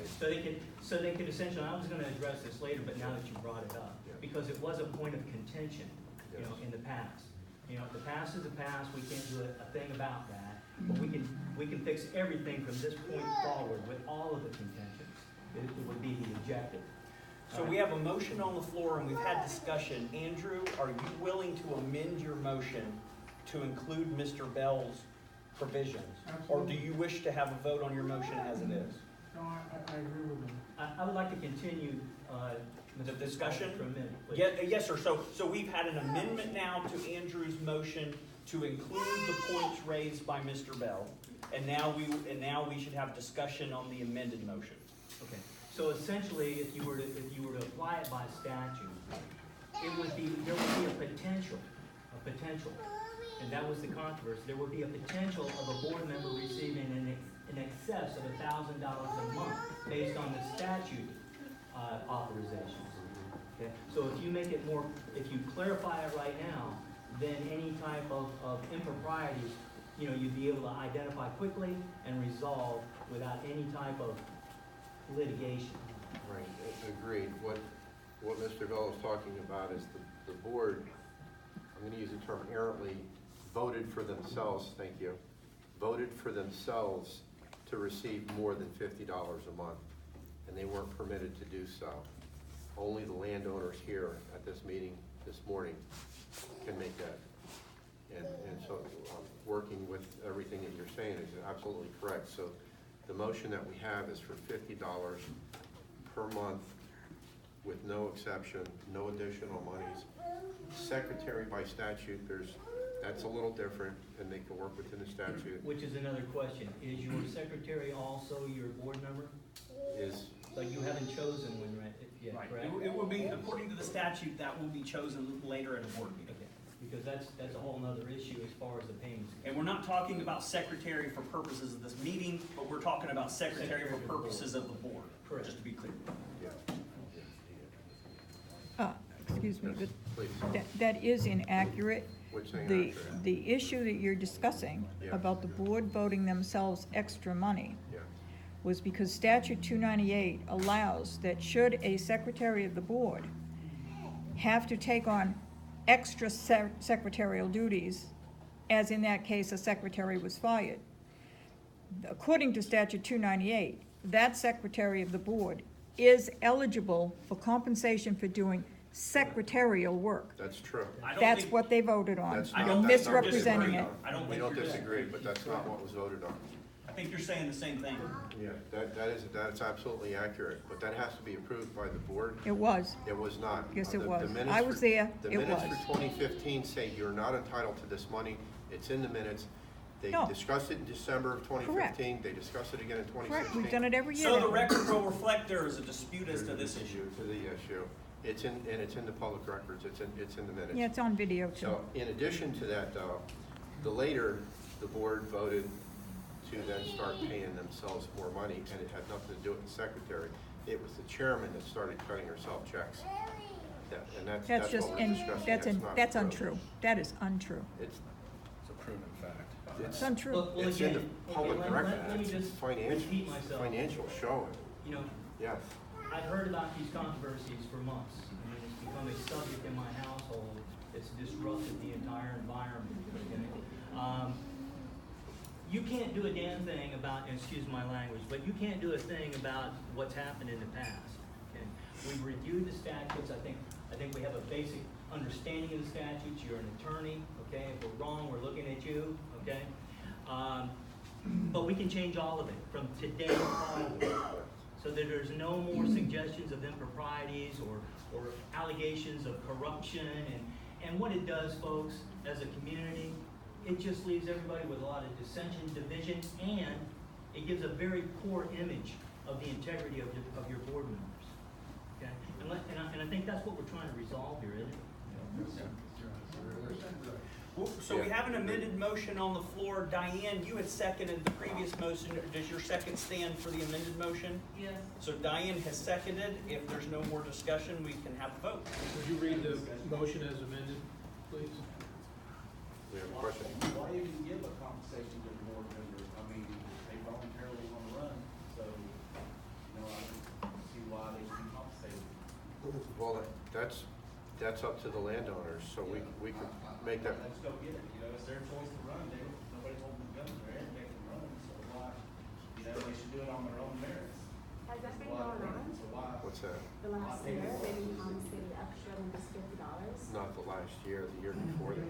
So they could essentially, I was going to address this later, but now that you brought it up, because it was a point of contention, in the past. The past is the past. We can't do a thing about that. But we can fix everything from this point forward with all of the contentions. It would be the objective. So we have a motion on the floor and we've had discussion. Andrew, are you willing to amend your motion to include Mr. Bell's provisions? Or do you wish to have a vote on your motion as it is? No, I agree with him. I would like to continue The discussion? for a minute, please. Yes, sir. So we've had an amendment now to Andrew's motion to include the points raised by Mr. Bell. And now we should have discussion on the amended motion. Okay. So essentially, if you were to apply it by statute, there would be a potential, and that was the controversy. There would be a potential of a board member receiving in excess of $1,000 a month based on the statute authorizations. Okay. So if you make it more, if you clarify it right now, then any type of improprieties, you'd be able to identify quickly and resolve without any type of litigation. Right, agreed. What Mr. Bell is talking about is the board, I'm gonna use the term errantly, voted for themselves, thank you, voted for themselves to receive more than $50 a month, and they weren't permitted to do so. Only the landowners here at this meeting this morning can make that. And so working with everything that you're saying is absolutely correct. So the motion that we have is for $50 per month with no exception, no additional monies. Secretary by statute, that's a little different, and they can work within the statute. Which is another question. Is your secretary also your board member? But you haven't chosen one yet, Right. correct? It will be, according to the statute, that will be chosen later at a board meeting. Okay. Because that's a whole nother issue as far as the payments. And we're not talking about secretary for purposes of this meeting, but we're talking about secretary for purposes of the board. Correct. Just to be clear. Excuse me, but Please. that is inaccurate. What's inaccurate? The issue that you're discussing about the board voting themselves extra money Yeah. was because statute 298 allows that should a secretary of the board have to take on extra secretarial duties, as in that case a secretary was fired, according to statute 298, that secretary of the board is eligible for compensation for doing secretarial work. That's true. That's what they voted on. That's You're not- that's not misrepresenting disagreed it. on. I don't We think don't you're disagree, but that's not what was voted on. I think you're saying the same thing. Yeah, that's absolutely accurate, but that has to be approved by the board. It was. It was not. Yes, it The was. minutes I was for- there. The It minutes was. for 2015 say you're not entitled to this money. It's in the minutes. They No. discussed it in December of 2015. They discussed it again in 2016. Correct, we've done it every year. So the now. record will reflect there is a dispute as to this issue. To the issue. It's in the public records, it's in the minutes. Yeah, it's on video too. So in addition to that, later, the board voted to then start paying themselves more money, and it had nothing to do with the secretary. It was the chairman that started cutting herself checks. And That's that's just, what we're discussing. that's not untrue. That is untrue. It's It's a proven fact. It's untrue. Well, It's in the again, public okay, record, let me it's just financial, repeat myself. financial showing, You know, yes. I've heard about these controversies for months, and it's become a subject in my household. It's disrupted the entire environment, okay? You can't do a damn thing about, and excuse my language, but you can't do a thing about what's happened in the past, okay? We've reviewed the statutes. I think we have a basic understanding of the statutes. You're an attorney, okay? If we're wrong, we're looking at you, okay? But we can change all of it from today forward, so that there's no more suggestions of improprieties or allegations of corruption. And what it does, folks, as a community, it just leaves everybody with a lot of dissension, division, and it gives a very poor image of the integrity of your board members. Okay? And I think that's what we're trying to resolve here, isn't it? So we have an amended motion on the floor. Diane, you had seconded the previous motion. Does your second stand for the amended motion? Yes. So Diane has seconded. If there's no more discussion, we can have a vote. Would you read the motion as amended, please? We have a question. Why even give a compensation to the board members? I mean, they voluntarily want to run, so, you know, I don't see why they should be compensated. Well, that's up to the landowners, so we could make that. Let's go get it, you know, it's their choice to run, nobody's holding the gun to their head, they can run, so why, you know, they should do it on their own merits. Has that been Why going on? So why? What's that? The last year, they didn't compensate extra than just $50? Not the last year, the year before that.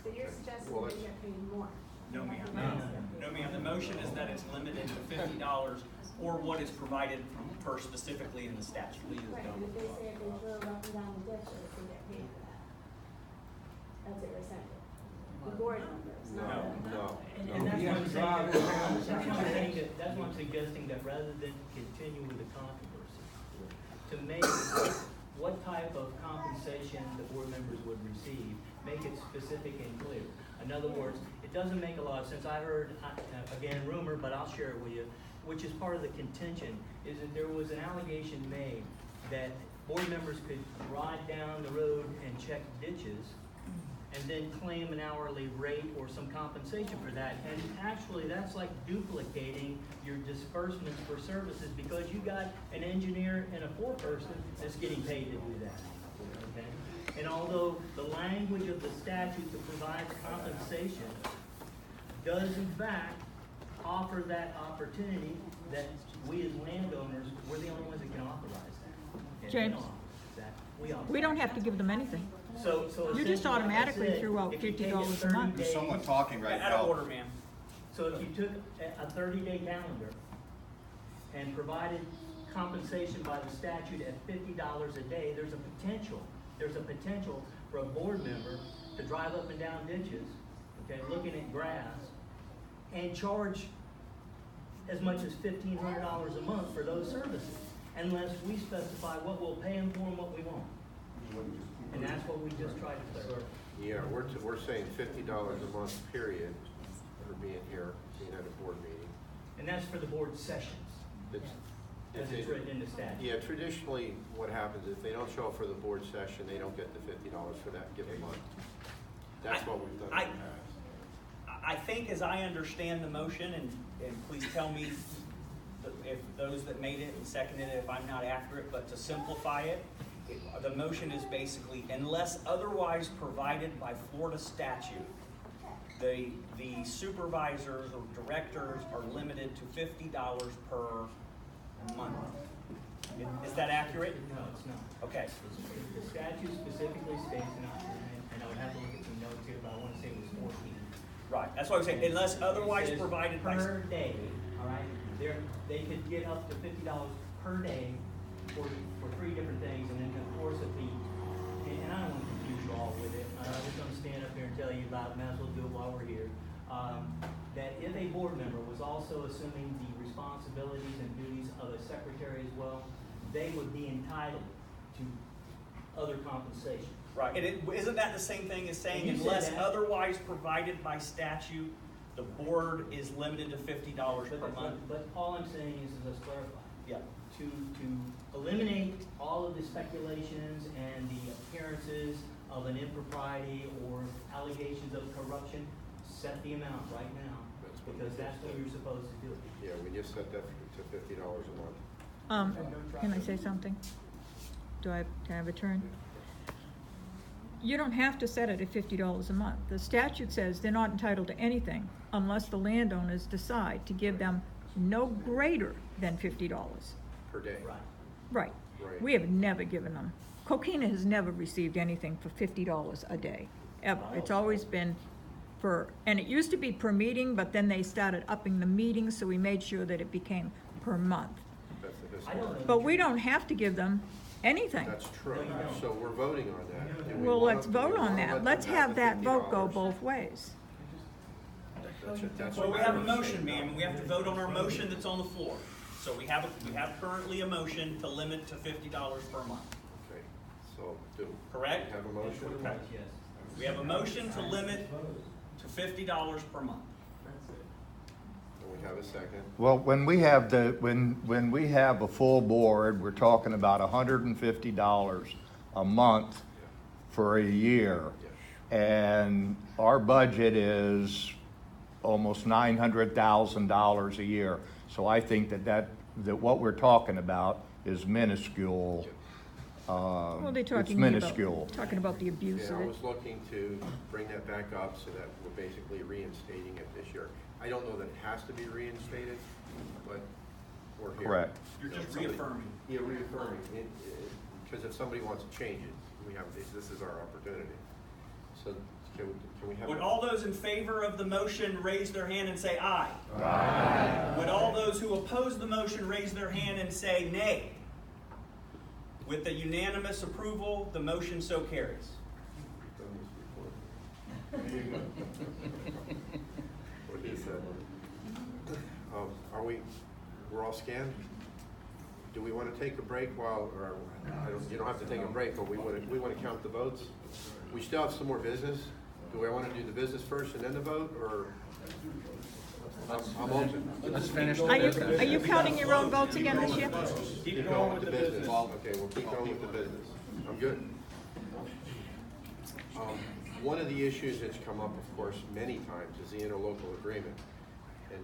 So you're suggesting Well, they get paid more? No, ma'am. No, ma'am. The motion is that it's limited to $50 or what is provided per specifically in the statute. Right, but if they say if they drill up and down the ditches, they get paid for that. That's what you're saying. The board members, not. No. And that's what I'm saying, that's what I'm suggesting, that rather than continue with the controversy, to make what type of compensation the board members would receive, make it specific and clear. In other words, it doesn't make a lot of sense. I heard, again, rumor, but I'll share it with you, which is part of the contention, is that there was an allegation made that board members could ride down the road and check ditches and then claim an hourly rate or some compensation for that. And actually, that's like duplicating your disbursements for services, because you got an engineer and a foreperson that's getting paid to do that. Okay? And although the language of the statute that provides compensation does in fact offer that opportunity, that we as landowners, we're the only ones that can authorize that. Okay? James. They don't authorize that. We don't have to give them anything. So You just essentially, like I automatically said, threw out if you take $50 a 30 month. days- Someone talking right Out of now. order, ma'am. So if you took a 30-day calendar and provided compensation by the statute at $50 a day, there's a potential for a board member to drive up and down ditches, okay, looking at grass, and charge as much as $1,500 a month for those services, unless we specify what we'll pay them for and what we won't. And that's what we just tried to clarify. Yeah, we're saying $50 a month, period, for being here, being at a board meeting. And that's for the board sessions, as it's written in the statute. Yeah, traditionally, what happens, if they don't show up for the board session, they don't get the $50 for that given month. That's what we've done in the past. I think, as I understand the motion, and please tell me if those that made it and seconded it, if I'm not accurate, but to simplify it, the motion is basically, unless otherwise provided by Florida statute, the supervisors or directors are limited to $50 per month. Is that accurate? No, it's not. Okay. The statute specifically states, and I would have to look at some notes here, but I want to say it was 14. Right, that's what I'm saying, unless otherwise It says provided by. per day, all right? They could get up to $50 per day for 3 different things, and then of course if and I don't want to confuse you all with it. I'm just going to stand up here and tell you about it. Might as well do it while we're here. That if a board member was also assuming the responsibilities and duties of a secretary as well, they would be entitled to other compensation. Right, and isn't that the same thing as saying And you unless said that. otherwise provided by statute, the board is limited to $50 per month? But all I'm saying is let's clarify. Yeah. To eliminate all of the speculations and the appearances of an impropriety or allegations of corruption, set the amount right now, because that's what you're supposed to do. Yeah, we just set that to $50 a month. Can I say something? Can I have a turn? You don't have to set it at $50 a month. The statute says they're not entitled to anything unless the landowners decide to give them no greater than $50. Per day. Right. Right. We have never given them. Coquina has never received anything for $50 a day, ever. It's always been and it used to be per meeting, but then they started upping the meetings, so we made sure that it became per month. That's the historic. But we don't have to give them anything. That's true, so we're voting on that. Do we Well, wanna- let's do we vote on wanna that. let Let's them have the that vote go $50? both ways. That's Well, we what have a I motion, understand. ma'am, and we have to vote on our motion that's on the floor. So we have currently a motion to limit to $50 per month. Okay, so Correct? we have a motion? Okay. We have a motion to limit to $50 per month. And we have a second. Well, when we have when we have a full board, we're talking about $150 a month for a year. And our budget is almost $900,000 a year. So I think that what we're talking about is minuscule. Well, they're It's talking minuscule. about the abuse Yeah, of I it. was looking to bring that back up so that we're basically reinstating it this year. I don't know that it has to be reinstated, but we're here. Correct. You're just Somebody- reaffirming. Yeah, reaffirming, because if somebody wants to change it, this is our opportunity. So can we have? Would all those in favor of the motion raise their hand and say aye? Aye. Would all those who oppose the motion raise their hand and say nay? With the unanimous approval, the motion so carries. What he said. We're all scanned? Do we want to take a break you don't have to take a break, but we want to count the votes? We still have some more business. Do we want to do the business first and then the vote, or? I'm open. Let's finish the Are business. you counting your own votes again this year? Keep going with the business. Okay, we'll keep going with the business. I'm good. One of the issues that's come up, of course, many times is the interlocal agreement. And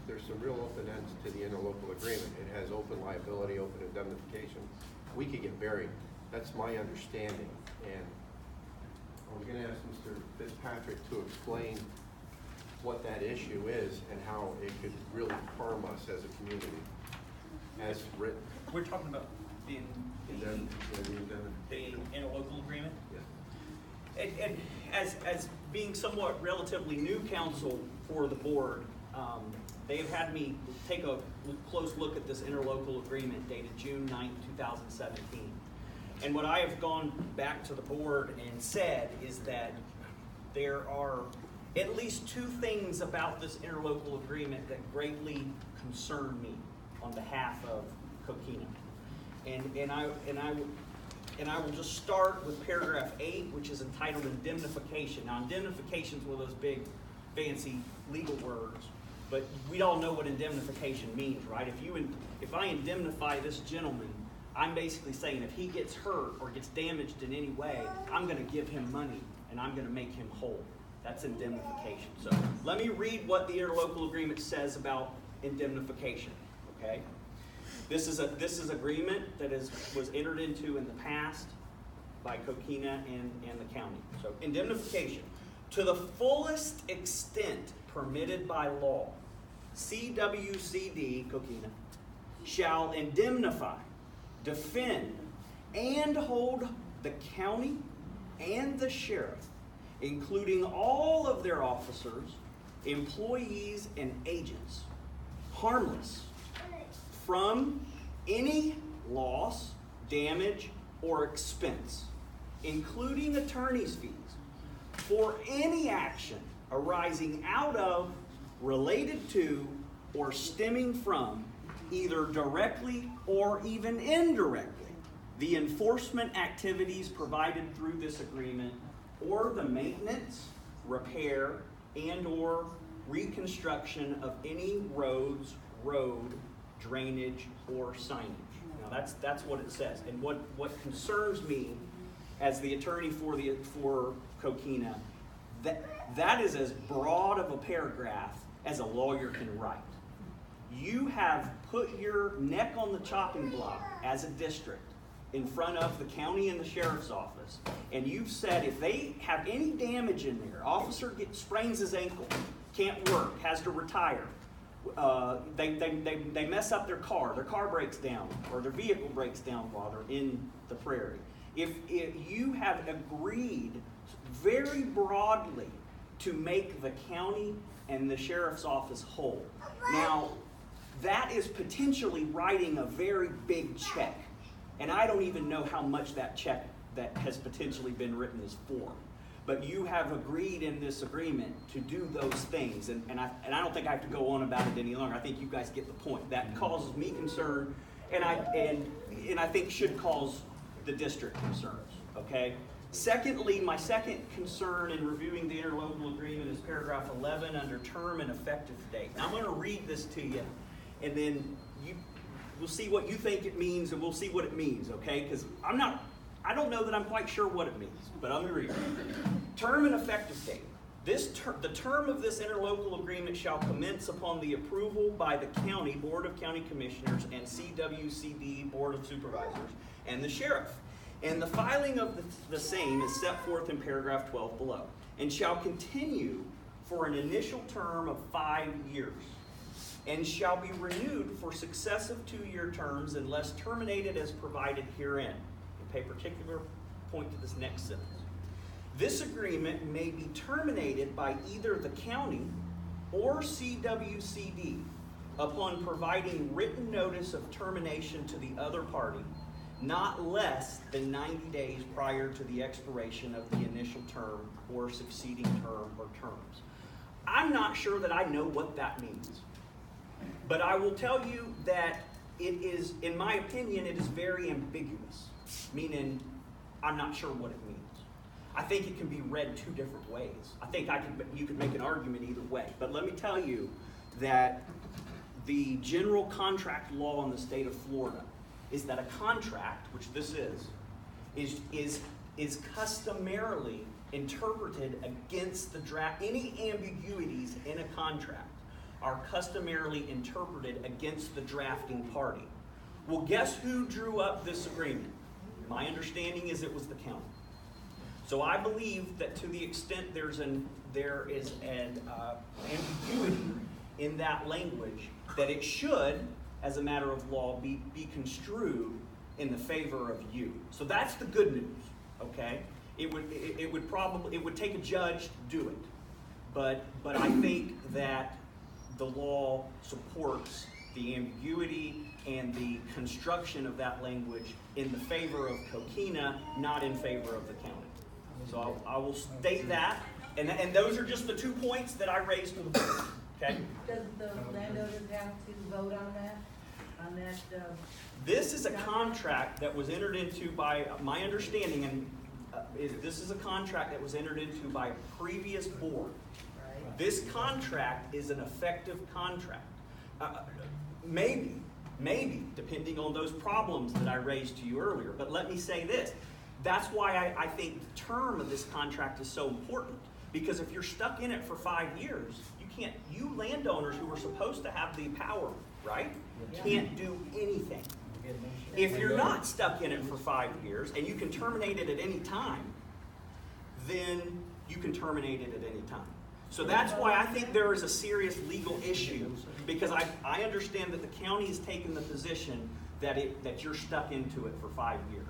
there's some real open ends to the interlocal agreement. It has open liability, open indemnification. We could get buried. That's my understanding. And I was gonna ask Mr. Fitzpatrick to explain what that issue is and how it could really harm us as a community, as written. We're talking about the interlocal agreement? Yeah. And as being somewhat relatively new counsel for the board, they have had me take a close look at this interlocal agreement dated June 9th, 2017. And what I have gone back to the board and said is that there are at least two things about this interlocal agreement that greatly concern me on behalf of Coquina. And I will just start with paragraph 8, which is entitled indemnification. Now, indemnification is one of those big, fancy legal words, but we all know what indemnification means, right? If I indemnify this gentleman, I'm basically saying if he gets hurt or gets damaged in any way, I'm going to give him money and I'm going to make him whole. That's indemnification. So let me read what the interlocal agreement says about indemnification, okay? This is agreement that was entered into in the past by Coquina and the county. So indemnification. To the fullest extent permitted by law, CWCD, Coquina, shall indemnify, defend, and hold the county and the sheriff, including all of their officers, employees, and agents, harmless from any loss, damage, or expense, including attorney's fees, for any action arising out of, related to, or stemming from either directly or even indirectly, the enforcement activities provided through this agreement, or the maintenance, repair, and/or reconstruction of any roads, road, drainage, or signage. Now that's what it says. And what concerns me as the attorney for Coquina, that is as broad of a paragraph as a lawyer can write. You have put your neck on the chopping block as a district in front of the county and the sheriff's office, and you've said if they have any damage in there, officer sprains his ankle, can't work, has to retire, they mess up their car breaks down, or their vehicle breaks down while they're in the prairie. If you have agreed very broadly to make the county and the sheriff's office whole, now that is potentially writing a very big check. And I don't even know how much that check that has potentially been written is for. But you have agreed in this agreement to do those things. And I don't think I have to go on about it any longer. I think you guys get the point. That causes me concern, and I think should cause the district concerns, okay? Secondly, my second concern in reviewing the interlocal agreement is paragraph 11 under term and effective date. Now I'm going to read this to you, and then we'll see what you think it means, and we'll see what it means, okay? Because I don't know that I'm quite sure what it means, but I'm going to read it. Term and effective date. The term of this interlocal agreement shall commence upon the approval by the county Board of County Commissioners and CWCD Board of Supervisors and the sheriff. And the filing of the same is set forth in paragraph 12 below, and shall continue for an initial term of 5 years, and shall be renewed for successive 2-year terms unless terminated as provided herein. And pay particular point to this next sentence. This agreement may be terminated by either the county or CWCD upon providing written notice of termination to the other party not less than 90 days prior to the expiration of the initial term or succeeding term or terms. I'm not sure that I know what that means, but I will tell you that it is, in my opinion, it is very ambiguous, meaning I'm not sure what it means. I think it can be read 2 different ways. I think you could make an argument either way, but let me tell you that the general contract law in the state of Florida is that a contract, which this is customarily interpreted against the draft. Any ambiguities in a contract are customarily interpreted against the drafting party. Well, guess who drew up this agreement? My understanding is it was the county. So I believe that to the extent there is an ambiguity in that language, that it should, as a matter of law, be construed in the favor of you. So that's the good news, okay? It would take a judge to do it, but I think that the law supports the ambiguity and the construction of that language in the favor of Coquina, not in favor of the county. So I will state that, and those are just the 2 points that I raised to the board, okay? Does the landowners have to vote on that? This is a contract that was entered into by, my understanding, and this is a contract that was entered into by a previous board. Right. This contract is an effective contract. Maybe, depending on those problems that I raised to you earlier. But let me say this. That's why I think the term of this contract is so important. Because if you're stuck in it for 5 years, you landowners who are supposed to have the power, right, can't do anything. If you're not stuck in it for 5 years and you can terminate it at any time, then you can terminate it at any time. So that's why I think there is a serious legal issue, because I understand that the county has taken the position that you're stuck into it for 5 years.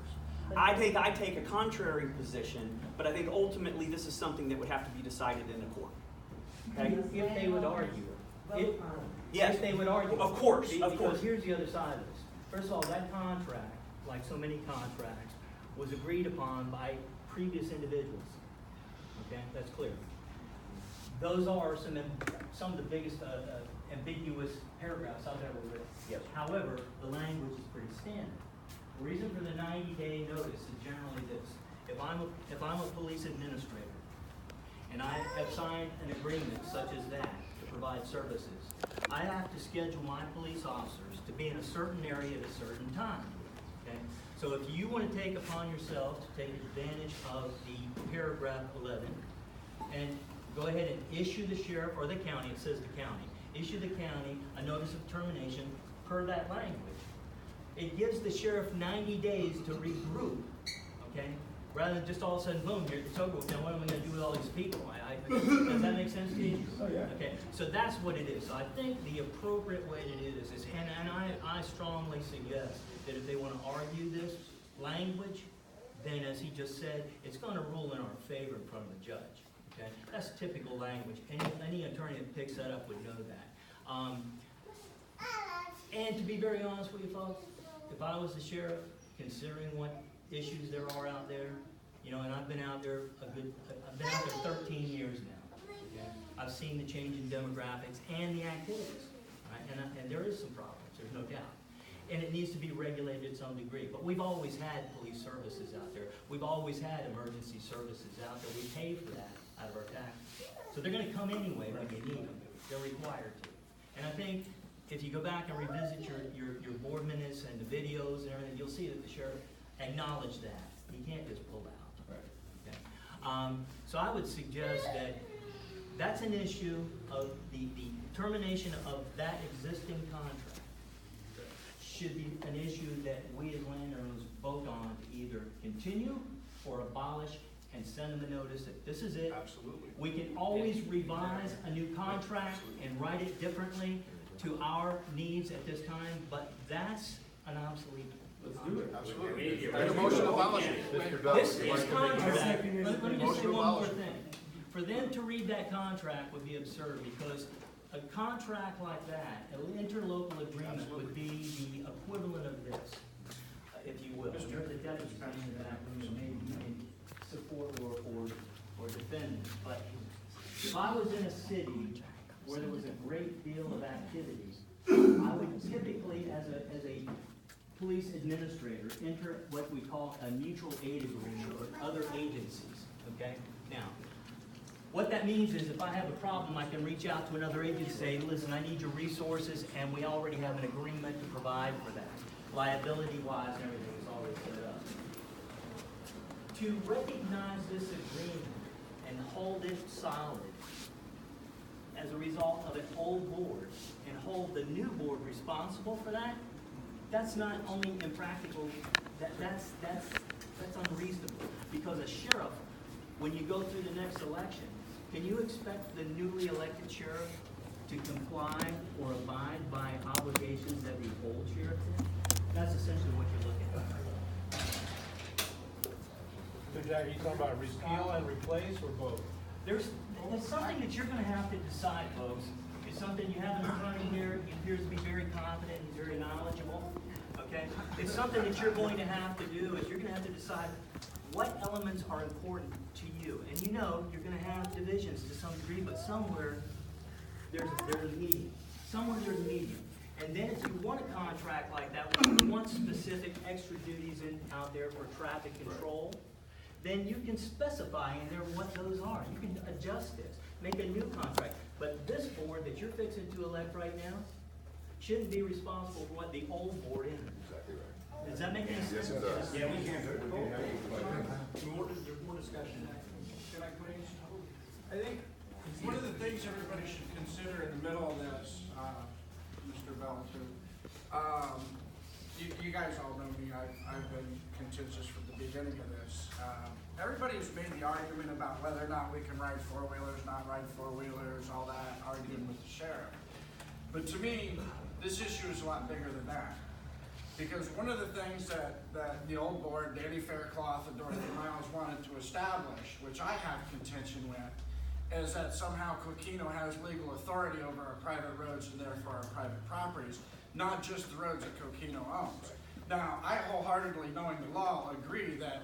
I think I take a contrary position, but I think ultimately this is something that would have to be decided in a court. Okay? If they would argue it. Yes. If they would argue. Of course, Because here's the other side of this. First of all, that contract, like so many contracts, was agreed upon by previous individuals. Okay, that's clear. Those are some of the biggest ambiguous paragraphs out there were written. Yes. However, the language is pretty standard. The reason for the 90-day notice is generally this. If I'm a police administrator, and I have signed an agreement such as that to provide services, I have to schedule my police officers to be in a certain area at a certain time, okay? So if you want to take upon yourself to take advantage of the paragraph 11 and go ahead and issue the sheriff or the county, it says the county, issue the county a notice of termination per that language. It gives the sheriff 90 days to regroup, okay? Rather than just all of a sudden, boom, it's over with. Now what am I going to do with all these people? Does that make sense to you? Oh, yeah. Okay, so that's what it is. So I think the appropriate way to do this is, and I strongly suggest that if they want to argue this language, then as he just said, it's going to rule in our favor in front of the judge. Okay, that's typical language. Any attorney that picks that up would know that. And to be very honest with you folks, if I was the sheriff, considering what issues there are out there, you know, and I've been out there I've been out there 13 years now. Okay? I've seen the change in demographics and the activities, right? And there is some problems, there's no doubt. And it needs to be regulated to some degree. But we've always had police services out there. We've always had emergency services out there. We pay for that out of our taxes. So they're going to come anyway when you need them. They're required to. And I think if you go back and revisit your board minutes and the videos and everything, you'll see that the sheriff acknowledged that. He can't just pull out. Okay. So I would suggest that that's an issue of the termination of that existing contract should be an issue that we as landowners vote on to either continue or abolish and send them a notice that this is it. Absolutely. We can always revise a new contract and write it differently to our needs at this time, but that's an obsolete. Let's do it. Absolutely. Make a motion to abolish it. This contract, let me just say one more thing. For them to read that contract would be absurd, because a contract like that, an interlocal agreement, would be the equivalent of this, if you will. There's a deputy in the back room, and maybe you can support or defend this. But if I was in a city where there was a great deal of activity, I would typically, as a police administrator, enter what we call a mutual aid agreement with other agencies, okay? Now, what that means is if I have a problem, I can reach out to another agency and say, listen, I need your resources, and we already have an agreement to provide for that. Liability-wise, everything is already set up. To recognize this agreement and hold it solid as a result of an old board and hold the new board responsible for that, that's not only impractical, that's unreasonable. Because a sheriff, when you go through the next election, can you expect the newly elected sheriff to comply or abide by obligations that the old sheriff did? That's essentially what you're looking at. So Jack, are you talking about repeal and replace or both? There's something that you're going to have to decide, folks. It's something you have an attorney here. He appears to be very confident. He's very knowledgeable. Okay? It's something that you're going to have to do. Is you're going to have to decide what elements are important to you. And you know you're going to have divisions to some degree, but somewhere there's a medium. Somewhere there's a medium. And then if you want a contract like that, where you want specific extra duties out there for traffic control, then you can specify in there what those are. You can adjust this, make a new contract. But this board that you're fixing to elect right now shouldn't be responsible for what the old board entered. Exactly right. Does that make any sense? Yes, it does. Yeah, we can. There's more discussion. Can I please? I think one of the things everybody should consider in the middle of this, Mr. Bell, too, you guys all know me. I've been contentious from the beginning of this. Everybody's made the argument about whether or not we can ride four-wheelers, not ride four-wheelers, all that, arguing with the sheriff. But to me, this issue is a lot bigger than that. Because one of the things that the old board, Danny Faircloth and Dorothy Miles wanted to establish, which I have contention with, is that somehow Coquino has legal authority over our private roads and therefore our private properties, not just the roads that Coquino owns. Now, I wholeheartedly, knowing the law, agree that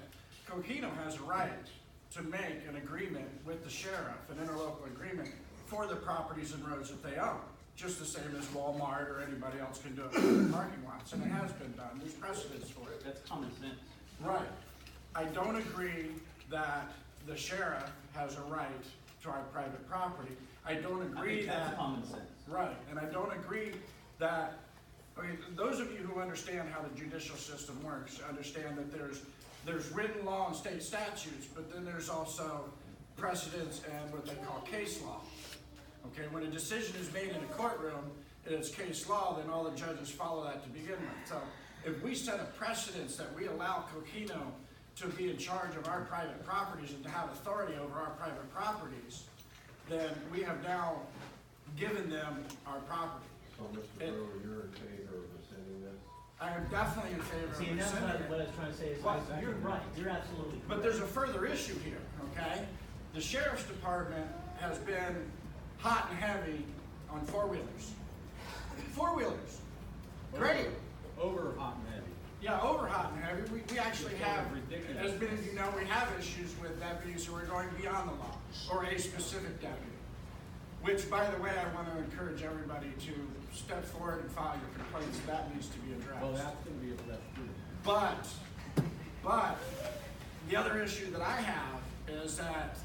Coquino has a right to make an agreement with the sheriff, an interlocal agreement, for the properties and roads that they own. just the same as Walmart or anybody else can do it with parking lots, and it has been done, there's precedence for it. That's common sense. Right. I don't agree that the sheriff has a right to our private property. I don't agree that. That's common sense. Right, and I don't agree that, okay, those of you who understand how the judicial system works, understand that there's written law and state statutes, but then there's also precedents and what they call case law. Okay, when a decision is made in a courtroom, and it's case law, then all the judges follow that to begin with. So if we set a precedence that we allow Coquino to be in charge of our private properties and to have authority over our private properties, then we have now given them our property. So, Mr. Brewer, you're in favor of rescinding this? I am definitely in favor See, of and that's rescinding what I it. was trying to say, is Well, you're right, you're absolutely correct. But there's a further issue here, okay? The sheriff's department has been hot and heavy on four-wheelers. Four-wheelers, great. Over hot and heavy. Yeah, over hot and heavy. We actually have, Ridiculous. as many of you know, we have issues with deputies who are going beyond the law, or a specific deputy. Which, by the way, I want to encourage everybody to step forward and file your complaints. That needs to be addressed. Well, that's gonna be addressed too. But, the other issue that I have is that,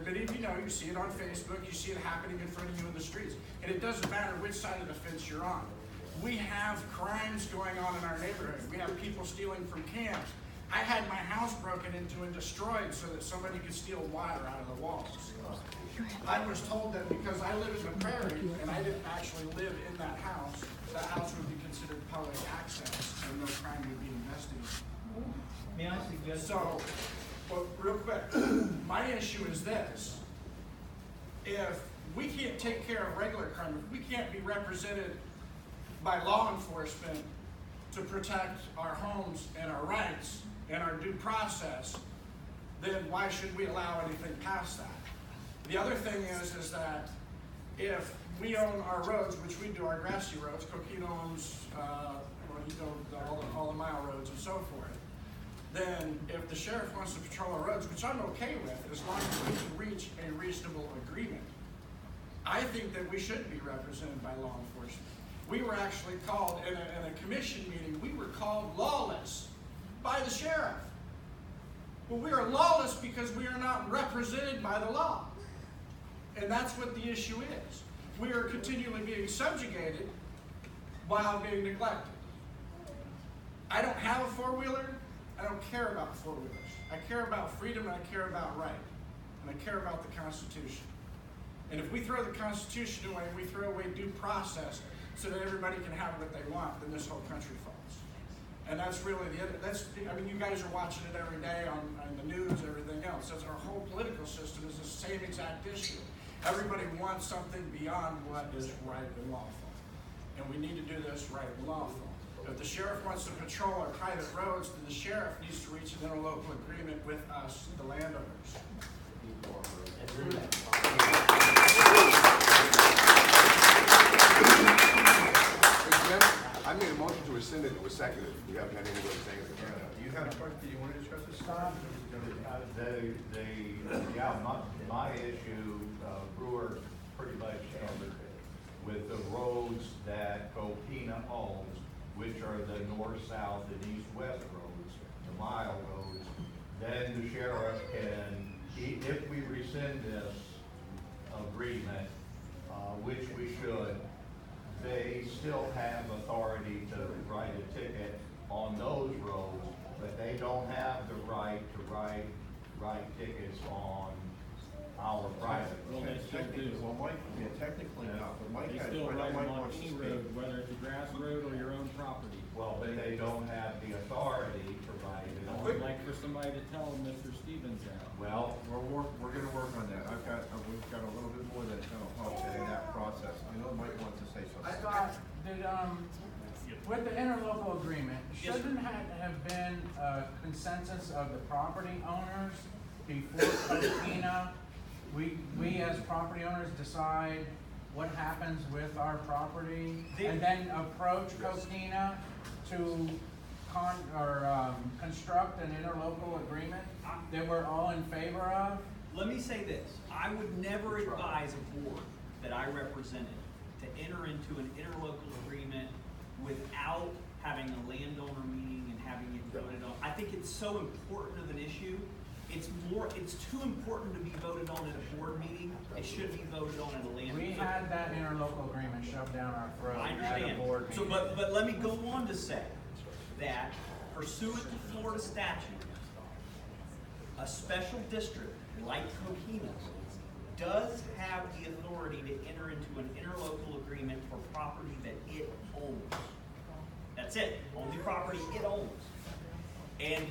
many of you know, you see it on Facebook, you see it happening in front of you in the streets. And it doesn't matter which side of the fence you're on. We have crimes going on in our neighborhood. We have people stealing from camps. I had my house broken into and destroyed so that somebody could steal water out of the walls. I was told that because I live in the prairie and I didn't actually live in that house would be considered public access and no crime would be investigated. May I suggest? So, well, real quick, my issue is this. If we can't take care of regular crime, if we can't be represented by law enforcement to protect our homes and our rights and our due process, then why should we allow anything past that? The other thing is that if we own our roads, which we do, our grassy roads, Coquino owns, all the mile roads and so forth, then if the sheriff wants to patrol our roads, which I'm okay with, as long as we can reach a reasonable agreement, I think that we should be represented by law enforcement. We were actually called, in a commission meeting, we were called lawless by the sheriff. Well, we are lawless because we are not represented by the law. And that's what the issue is. We are continually being subjugated while being neglected. I don't have a four-wheeler. I don't care about four-wheelers. I care about freedom and I care about right. And I care about the Constitution. And if we throw the Constitution away, we throw away due process so that everybody can have what they want, then this whole country falls. And that's really you guys are watching it every day on the news, everything else. That's our whole political system is the same exact issue. Everybody wants something beyond what is right and lawful. And we need to do this right and lawful. If the sheriff wants to patrol our private roads, then the sheriff needs to reach an interlocal agreement with us, the landowners. I made a motion to rescind it, it was seconded, we haven't had anybody saying it. You had a question, you want to discuss this? My issue, Brewer pretty much covered it with the roads that Coquina owns, which are the north, south, and east-west roads, the mile roads. Then the sheriff can, if we rescind this agreement, which we should, they still have authority to write a ticket on those roads, but they don't have the right to write tickets on our private Well, roads. they still do. Well, Mike, yeah, technically not, but Mike They had, still I know ride Mike them on wants to any speak. road, whether it's a grass road or your own property. Well, but they don't have the authority to write it I on. would like for somebody to tell Mr. Stevens that. Well, We're gonna work on that. We've got a little bit more that's gonna help in that process. I know Mike wants to say I something. thought that, with the interlocal agreement, shouldn't have been a consensus of the property owners before Coquina? We as property owners decide what happens with our property and then approach Coquina to construct an interlocal agreement that we're all in favor of? Let me say this, I would never advise a board that I represented to enter into an interlocal agreement without having a landowner meeting and having it voted on. I think it's so important of an issue. It's too important to be voted on at a board meeting. It should be voted on at a landowner. We had that interlocal agreement shoved down our throat I at a understand. board So, meeting. but let me go on to say that pursuant to Florida statute, a special district like Coquina does have the authority to enter into an interlocal agreement for property that it owns. That's it, only property it owns. And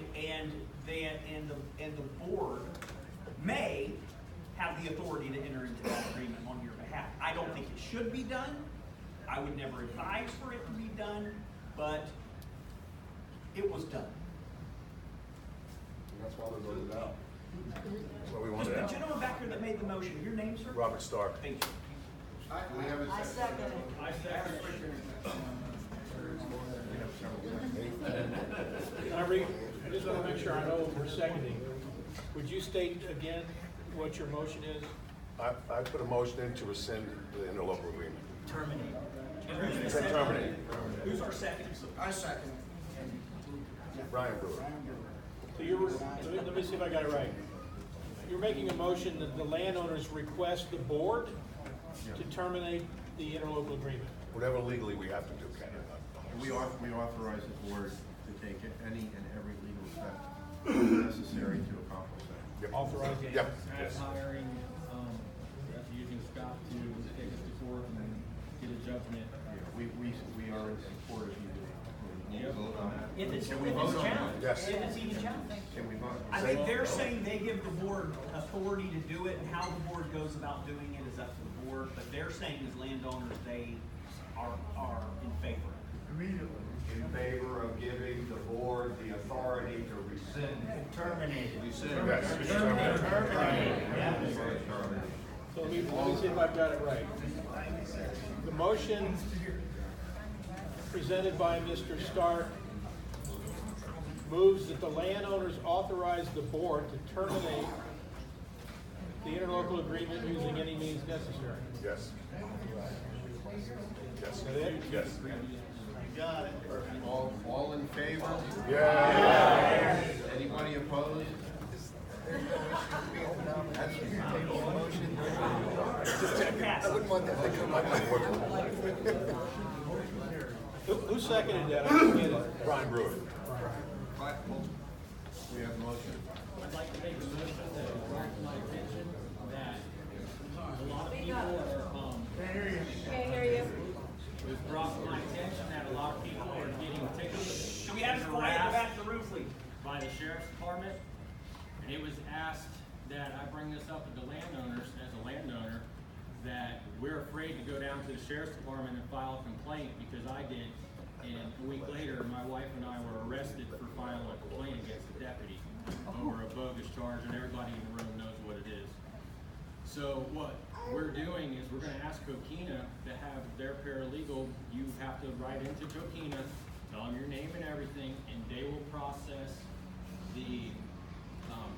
the board may have the authority to enter into that agreement on your behalf. I don't think it should be done. I would never advise for it to be done, but it was done. That's why we voted it out. That's why we Just wanted it the out. gentleman back here that made the motion, your name, sir? Robert Stark. Thank you. Do we have a I second it. I second. I just want to make sure I know what we're seconding. Would you state again what your motion is? I put a motion in to rescind the interlocal agreement. Terminate. And who's the second? Terminate. Who's our second? I second. Brian Brewer. So let me see if I got it right. You're making a motion that the landowners request the board to terminate the interlocal agreement. Whatever legally we have to do. We authorize the board to take any and every legal step necessary to accomplish that. Yep. Authorize. Yep. As hiring, using Scott to take us to court and get a judgment. Yeah, we are in support of you doing. Can we vote on that? If it's Can we vote on challenged, that? Yes. if it's even challenged. Can we vote? I think they're saying they give the board authority to do it, and how the board goes about doing it is up to the board, but they're saying as landowners, they are in favor. Immediately. In favor of giving the board the authority to rescind. Terminate. Yes. So let me see if I've got it right. The motion presented by Mr. Stark moves that the landowners authorize the board to terminate the interlocal agreement using any means necessary. Yes. Yes. Is that it? Yes. Got it. All in favor? Yeah. Anybody opposed? Pass. Who seconded that? I didn't get it. Brian Brewer. We have a motion. I'd like to make a motion that brought to my attention that a lot of people are, Can't hear you. it was brought to my attention that a lot of people are getting ticketed. Can we have it quiet in the back of the room, please? By the sheriff's department, and it was asked that I bring this up with the landowners, as a landowner, that we're afraid to go down to the sheriff's department and file a complaint, because I did, and a week later, my wife and I were arrested for filing a complaint against the deputy over a bogus charge, and everybody in the room knows what it is. So what we're doing is we're gonna ask Coquina to have their paralegal, you have to write into Coquina, tell them your name and everything, and they will process the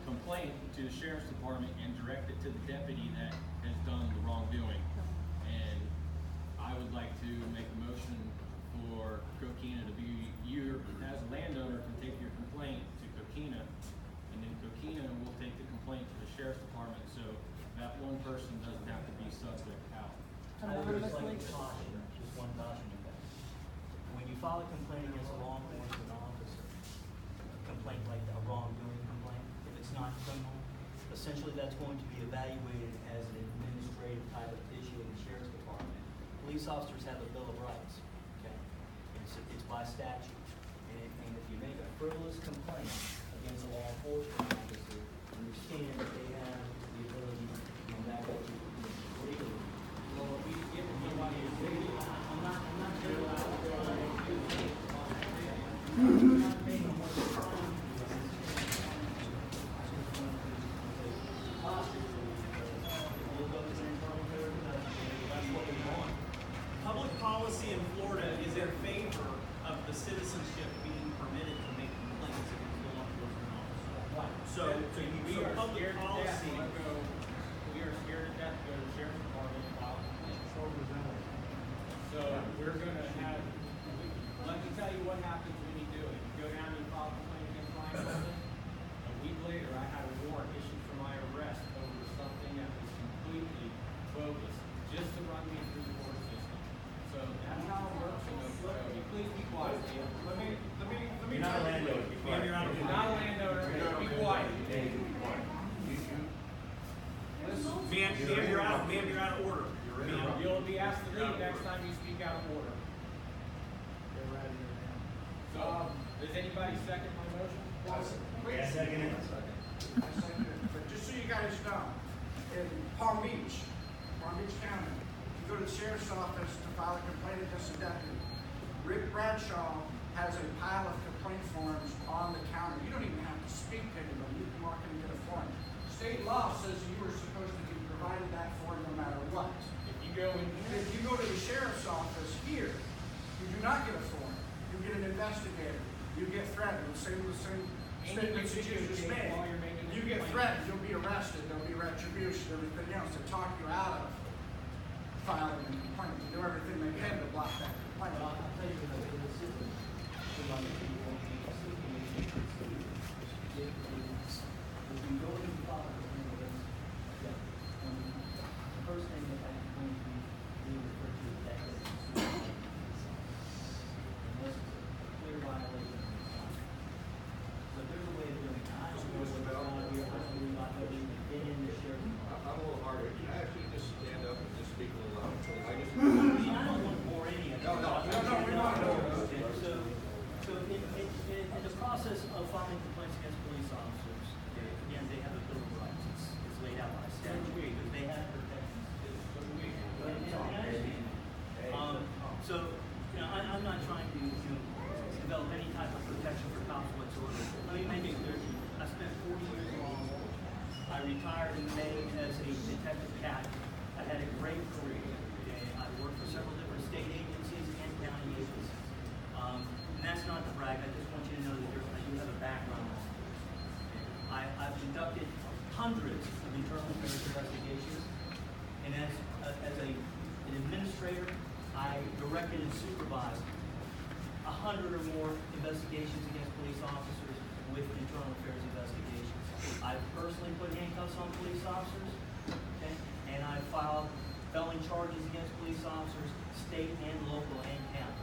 complaint to the sheriff's department and direct it to the deputy that has done the wrongdoing. And I would like to make a motion for Coquina to be, you as a landowner can take your complaint to Coquina, and then Coquina will take the complaint to the sheriff's department, so that one person doesn't have to be subject out. I would just like to caution, just one caution with that. When you file a complaint against a law enforcement officer, a complaint like a wrongdoing complaint, if it's not criminal, essentially that's going to be evaluated as an administrative type of issue in the sheriff's department. Police officers have a Bill of Rights, okay? It's by statute. And if you make a frivolous complaint against a law enforcement officer, understand that they have the ability to come back at you legally. Well, if we give somebody a ticket, I'm not sure what I Public policy in Florida is in favor of the citizenship being permitted to make complaints against the law enforcement officer. So we are public scared to death policy. to go, we are scared to death to go to the sheriff's department and file a complaint. So we're gonna have, let me tell you what happens when you do it. You go down and you file a complaint against Ryan Wilson. A week later, I had a warrant issued for my arrest over something that was completely bogus, just to run me through the court system. So that's how it works in Oklahoma. Please be quiet, Dan. Let me. You're not a landowner. Ma'am, you're not a landowner. Be quiet. Ma'am, you're out of order. Ma'am, you'll be asked to leave next time you speak out of order. So, does anybody second my motion? Yeah, second it. I second it. But just so you guys know, in Palm Beach County, you go to the sheriff's office to file a complaint against a deputy. Rick Bradshaw has a pile of complaint forms on the counter. You don't even have to speak to anybody. You can walk in and get a form. State law says you were supposed to be provided that form no matter what. If you go to the sheriff's office here, you do not get a form. You get an investigator. You get threatened. The same statements that you just made. You get threatened. You'll be arrested. There'll be retribution. Everything else to talk you out of filing a complaint. To do everything they can to block that complaint. I'll tell you the system. If you go and file a complaint against the first thing that I'm going to be referred to as that is unless it's a clear violation of the law. So there's a way of doing it. I don't know what's on here. I don't know if you can get in the sheriff. I'm a little harder. Can I actually just stand up and just speak a little louder? I don't want to bore any of you. So in the process of filing complaints against police officers, again, they have a bill of rights. It's laid out by statute, but they have protections too. And I understand that. So, I'm not trying to, develop any type of protection for cops whatsoever. Let me make it clear to you. I spent 40 years in law enforcement. I retired in May as a detective captain. I had a great career. I worked for several different state agencies and county agencies. And that's not to brag. I just want you to know that I do have a background. I've conducted hundreds of internal affairs investigations, and as an administrator, I directed and supervised 100 or more investigations against police officers with internal affairs investigations. I've personally put handcuffs on police officers, okay, and I filed felony charges against police officers, state and local and county.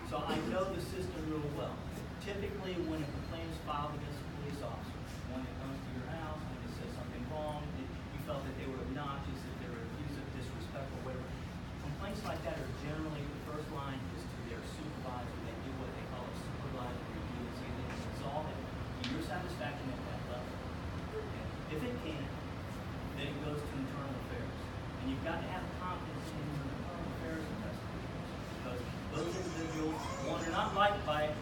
So I know the system real well. Typically, when a complaint is filed against a police officer, one that comes to your house, when it says something wrong, that you felt that they were obnoxious, that they were abusive, disrespectful, whatever. Complaints like that are generally, the first line is to their supervisor. They do what they call a supervisor review and see if they can resolve it to your satisfaction at that level. If it can't, then it goes to internal affairs. And you've got to have confidence in your internal affairs investigators. Because those individuals, one, are not liked by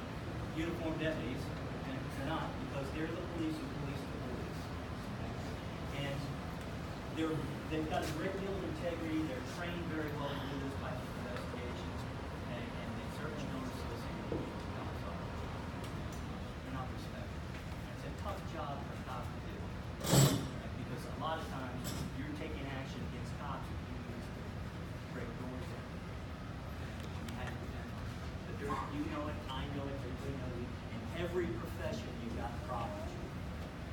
uniformed deputies, and they're not, because they're the police who police the police. And they've got a great deal of integrity, they're trained very well to do this type of investigations, and they certainly don't associate with cops. They're not respected. It's a tough job for cops to do, because a lot of times you're taking action against cops if you use to break doors down. You have to do that. But you know it, I know it, everybody knows it. In every profession, you've got problems.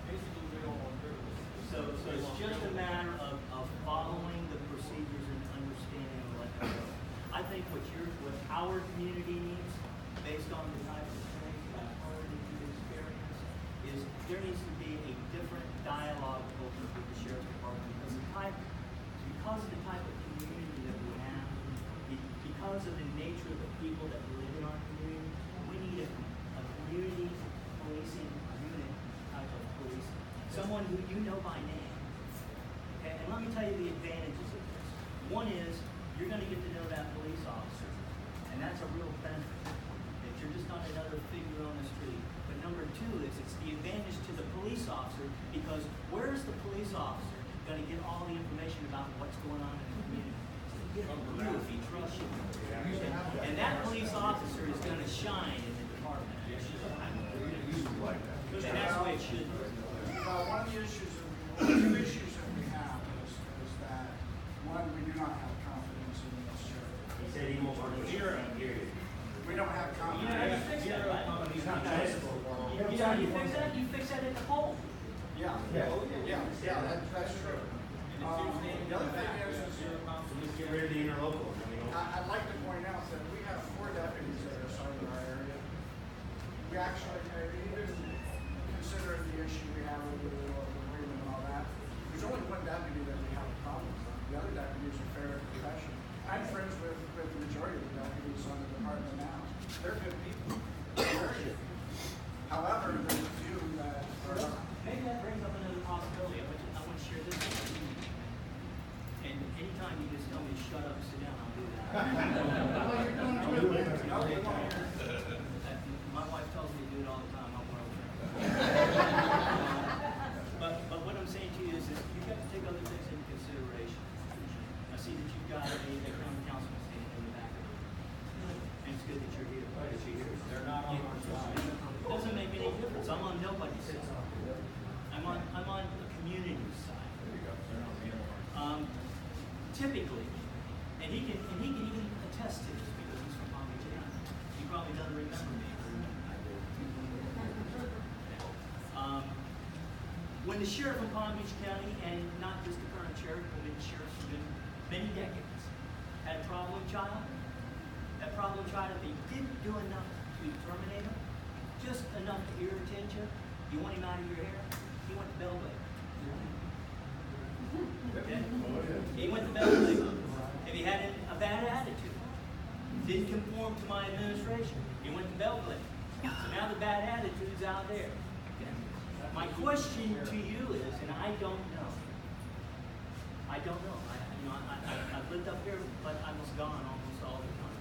Basically, we don't want to do this. So it's just a matter of following the procedures and understanding and letting them go. I think what our community needs, based on the type of things that I've heard and you've experienced, is there needs to be a different dialogue open with the sheriff's department because of the type of community that we have, because of the nature of the people that live in our community, we need a community policing unit type of police, someone who you know by name. Okay? And let me tell you the advantages of this. One is you're going to get to know that police officer, and that's a real benefit. That you're just not another figure on the street. But number two is it's the advantage to the police officer because where is the police officer going to get all the information about what's going on in the community? Get you if he trusts you. And that police officer is going to shine in the department. And that's the way it should be. One of the issues, two issues that we have is that, one, we do not have confidence in the sheriff. He said he won't You fix that at the pole. Yeah, that's true. The other thing is, Get rid of the interlocal. I'd like to point out that we have 4 deputies that are assigned in our area. We actually, even considering the issue we have with the agreement and all that, there's only 1 deputy that we have a problem with. The other deputies are fair and professional. I'm friends with the majority of the deputies on the department now. They're good people. However, there's a few that are not. Maybe that brings up another possibility. I want to share this with you. And anytime you just tell me to shut up and sit down, I'll do that. My wife tells me to do it all the time. I'm one of them. But what I'm saying to you is that you've got to take other things into consideration. I see that you've got a county councilman standing in the back of it. And it's good that you're here. They're not on our side. It doesn't make any difference. I'm on nobody's side. I'm on the community's side. Typically, and he can even attest to this because he's from Palm Beach County. He probably doesn't remember me. When the sheriff of Palm Beach County, and not just the current sheriff, but the sheriffs for many decades, had a problem child, that problem child, if they didn't do enough to terminate him, just enough to irritate you, you want him out of your hair, he went to Bellway. Okay? He went to Bellway. If he had a bad attitude, didn't conform to my administration, he went to Bellway. So now the bad attitude's out there. My question to you is, and I don't know. I've lived up here, but I was gone almost all the time.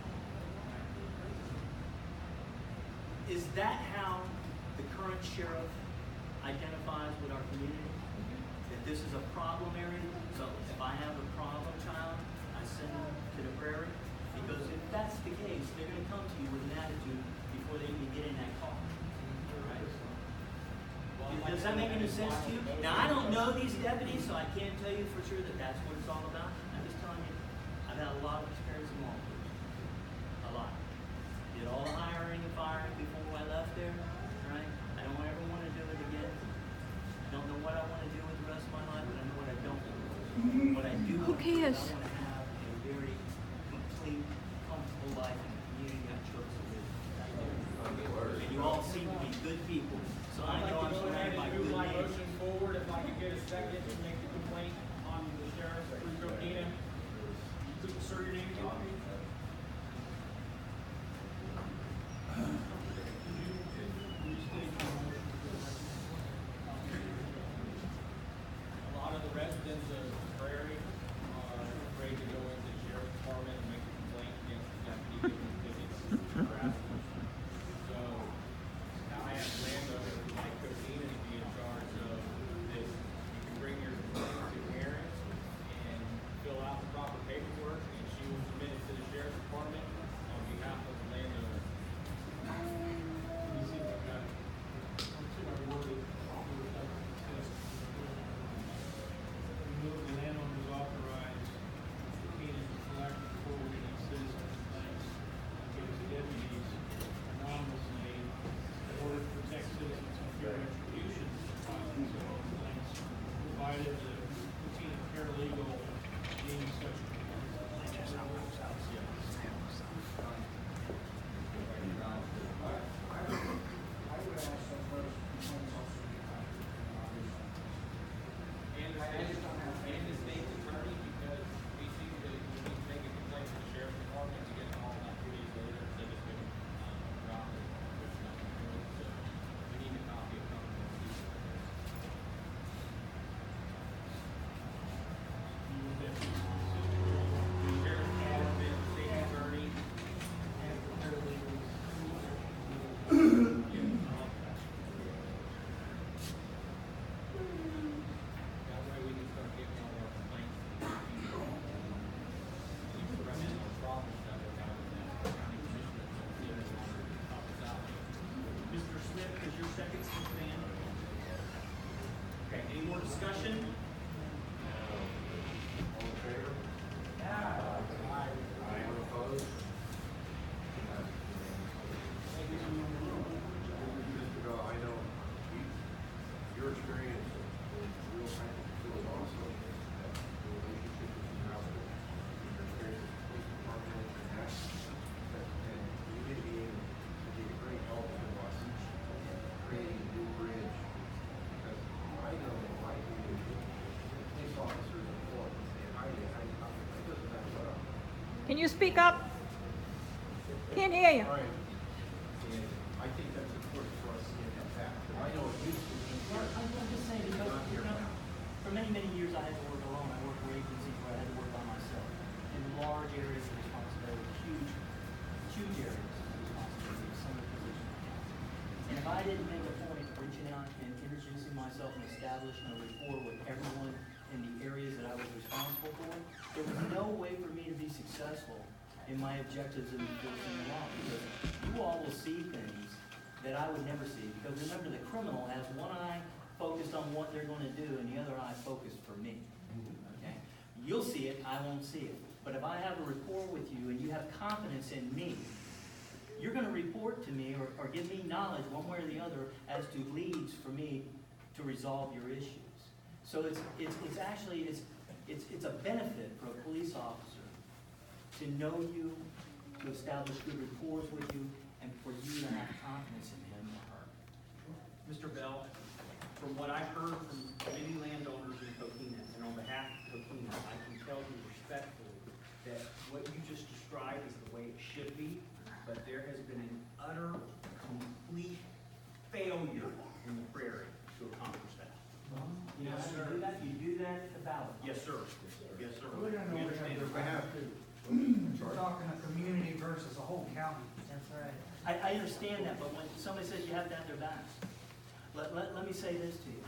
Is that how the current sheriff identifies with our community? That this is a problem area? So if I have a problem child, I send them to the prairie? Because if that's the case, they're going to come to you with an attitude before they even get in that car. Right? Does that make any sense to you? Now, I don't know these deputies, so I can't tell you for sure that that's what it's all about. I'm just telling you, I've had a lot of experience in law enforcement. A lot. Did all the hiring and firing before I left there, right? I don't ever want to do it again. I don't know what I want to do with the rest of my life, but I know what I don't want to do. What I do want to do is I want to have a very complete, comfortable life in the community I chose to live. And you all seem to be good people, so I know I'm surrounded by good my names. motion forward, if I could get a second to make the complaint on the sheriff, Bruce O'Dina. Sir, your name again, please? A lot of the residents of Prairie are afraid to go into the sheriff's department and make a complaint against the deputy giving tickets for harassment. So now I have landowners like Codina to be in charge of this. You can bring your complaint to Karen and fill out the proper paperwork, and she will submit it to the sheriff's department on behalf of the landowner. Let me see if I've got it. Remove the landowners authorized Keenan to collect and forward any citizen complaints against deputies anonymously in order to protect citizens from fair retribution for filing civil complaints, provided the routine paralegal deems such And the state's attorney, because we see that we need to make a complaint to the sheriff's department to get them all out 2 days later, instead of getting, dropped, there's nothing to it, so we need a copy of the sheriff admin, the state attorney, and the paralegals. That way we can start getting all our complaints. We can prevent those problems that we're having in the county commissioners don't feel they want to help us out. Mr. Smith, is your second stand? Okay, any more discussion? All in favor? Aye. Anyone opposed? Can you speak up? Can't hear you. Right. And I think that's important for us to get that back. I know it used to be here. I'm just saying, because, Not here now. for many, many years I had to work alone. I worked for agencies where I had to work by myself. In large areas of responsibility, huge areas of responsibility, some of the positions. And if I didn't make a point of reaching out and introducing myself and establishing a rapport with everyone in the areas that I was responsible for, there was no way for me to be successful in my objectives in enforcing the law. Because you all will see things that I would never see. Because remember, the criminal has one eye focused on what they're going to do and the other eye focused for me. Okay? You'll see it, I won't see it. But if I have a rapport with you and you have confidence in me, you're going to report to me or give me knowledge one way or the other as to leads for me to resolve your issues. So it's actually a benefit for a police officer to know you, to establish good rapport with you, and for you to have confidence in him or her. Mr. Bell, from what I've heard from many landowners in Coquina, and on behalf of Coquina, I can tell you respectfully that what you just described is the way it should be, but there has been an utter, complete failure in the prairie to accomplish that. You know, Yes, sir. you do that at the ballot. Yes, sir. Yes, sir. We're gonna know We we have understand. their back too. We're talking a community versus a whole county. That's right. I understand that, but when somebody says you have to have their backs, let me say this to you.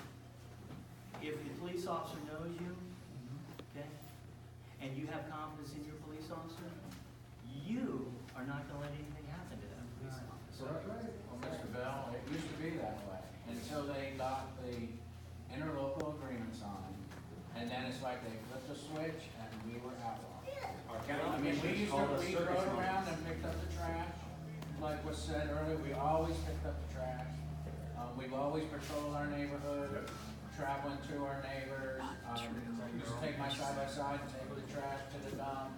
If the police officer knows you, okay, and you have confidence in your police officer, you are not gonna let anything happen to that police officer. Well, Mr. Bell, it used to be that way until they got the interlocal agreement signed. And then it's like they flipped a switch and we were outlawed. I mean, we rode around and picked up the trash. Like was said earlier, we always picked up the trash. We've always patrolled our neighborhood, traveling to our neighbors. Used to take my side-by-side and take the trash to the dump,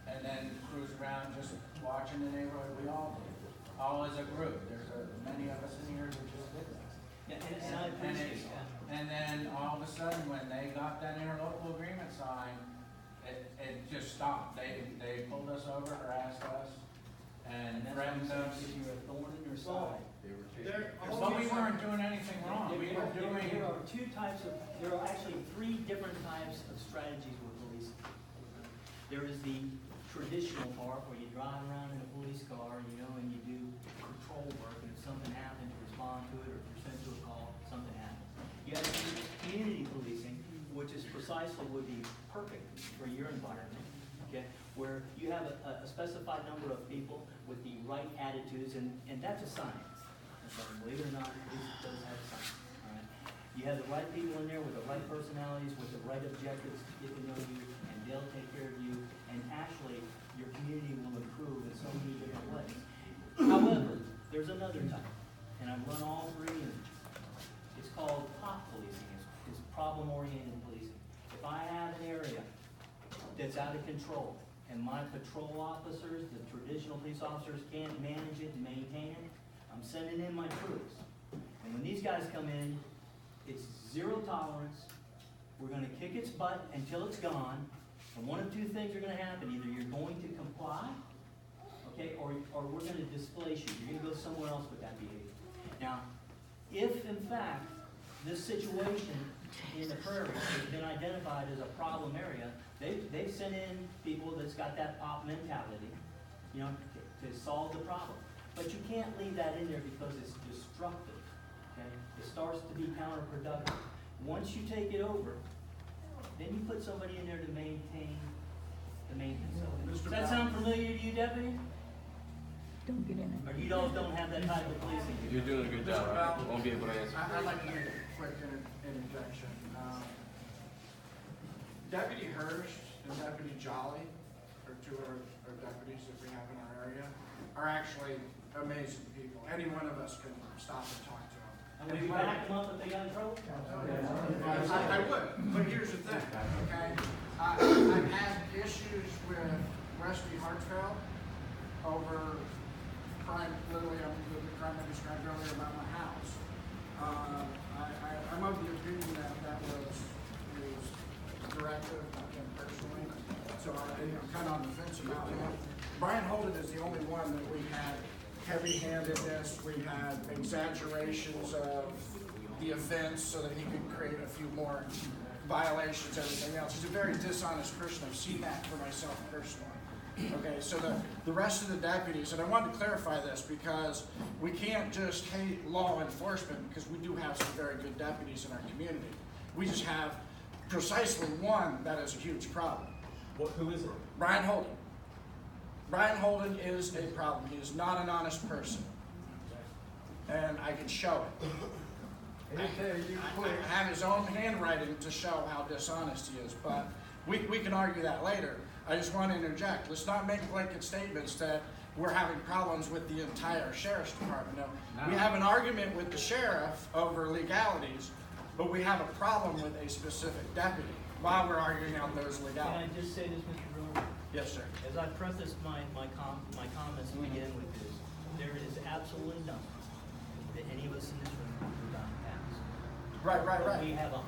and then cruise around just watching the neighborhood. We all did, all as a group. There's many of us in here that just did that. Yeah, and I appreciate that. And then all of a sudden, when they got that interlocal agreement signed, it just stopped. They pulled us over, harassed us, and threatened us. You're a thorn in your side. But we weren't doing anything wrong. We were doing. There are actually three different types of strategies with policing. There is the traditional part where you drive around in a police car, you know, and you do patrol work, and if something happens, you respond to it, or if you're sent to a call, something happens. You have community policing, which is precisely would be perfect for your environment, okay? Where you have a specified number of people with the right attitudes, and that's a science. Okay? Believe it or not, police does have science, all right? You have the right people in there with the right personalities, with the right objectives to get to know you, and they'll take care of you, and actually, your community will improve in so many different ways. However, there's another type, and I've run all three, and it's called POP policing. It's problem-oriented policing. If I have an area that's out of control, and my patrol officers, the traditional police officers, can't manage it and maintain it, I'm sending in my troops. And when these guys come in, it's zero tolerance. We're gonna kick its butt until it's gone. And one of two things are gonna happen. Either you're going to comply, okay, or we're gonna displace you. You're gonna go somewhere else with that behavior. Now, if in fact, this situation in the prairie has been identified as a problem area, they've sent in people that's got that pop mentality, you know, to solve the problem. But you can't leave that in there because it's destructive, okay? It starts to be counterproductive. Once you take it over, then you put somebody in there to maintain the maintenance of it. Does that sound familiar to you, Deputy? Don't get in it. Or you don't have that type of policing? You're doing a good job. I won't be able to answer. I'd like to make a quick interjection. Deputy Hurst and Deputy Jolly are two of our deputies that we have in our area, are actually amazing people. Any one of us can stop and talk to them. And would you back them up if they got in trouble? I would, but here's the thing, okay? I've had issues with Rusty Hartfeld over crime, literally, the crime I described earlier about my house. I'm of the opinion that was directive, not him personally. So so I'm kind of on the fence about him. Brian Holden is the only one that we had heavy-handedness, we had exaggerations of the offense so that he could create a few more violations, everything else. He's a very dishonest person. I've seen that for myself personally. Okay, so the rest of the deputies, and I wanted to clarify this because we can't just hate law enforcement because we do have some very good deputies in our community. We just have precisely one that is a huge problem. Who is it? Brian Holden. Brian Holden is a problem. He is not an honest person. And I can show it. I have his own handwriting to show how dishonest he is, but we can argue that later. I just want to interject. Let's not make blanket statements that we're having problems with the entire sheriff's department. No. We have an argument with the sheriff over legalities, but we have a problem with a specific deputy while we're arguing out those legalities. Can I just say this, Mr. Brewer? Yes, sir. As I preface my comments to begin with this, there is absolutely nothing that any of us in this room are bound to pass. Right. But we have 100%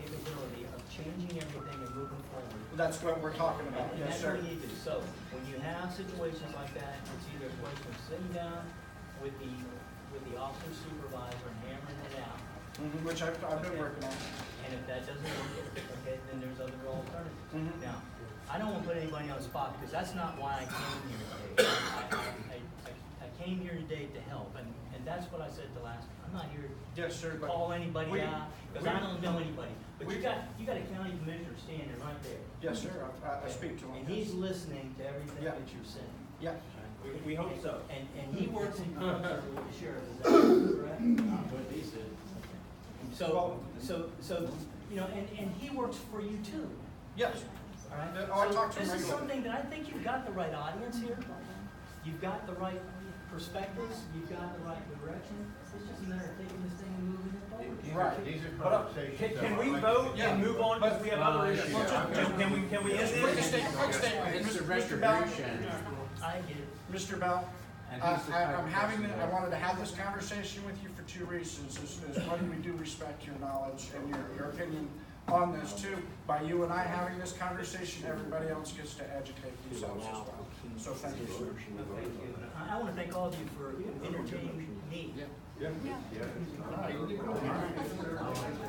capability of changing everything and moving forward. That's what we're talking about. And Yes, that's sir. what we need to do. So when you have situations like that, it's either a question of sitting down with the officer supervisor and hammering it out. Which I've been working on. And if that doesn't work, okay, then there's other alternatives. Now, I don't want to put anybody on the spot because that's not why I came here today. I came here today to help, and that's what I said the last time. I'm not here to call anybody out because I don't know anybody. But you got a county commissioner standing right there. Yes, sir. I speak to him. And he's listening to everything that you're saying. Yeah. We hope so. And he works in concert with the sheriff, is that correct? What he said. So, you know, and he works for you too. Yes. All right? Oh, I talked to him This is regularly. something that I think you've got the right audience here. You've got the right perspectives. You've got the right direction. It's just a matter of taking this thing and moving it forward. Right. These are But, conversations. can we vote and move on because we have other issues? Yeah. Can we end Quick this? statement. It's a Mr. Bell. retribution. I get it. Mr. Bell, And he's the type I'm of having, person I that- wanted to have this conversation with you for two reasons. Is one, we do respect your knowledge and your opinion on this too. By you and I having this conversation, everybody else gets to educate themselves as well. So thank you, sir. Thank you. I want to thank all of you for entertaining me. Yeah. All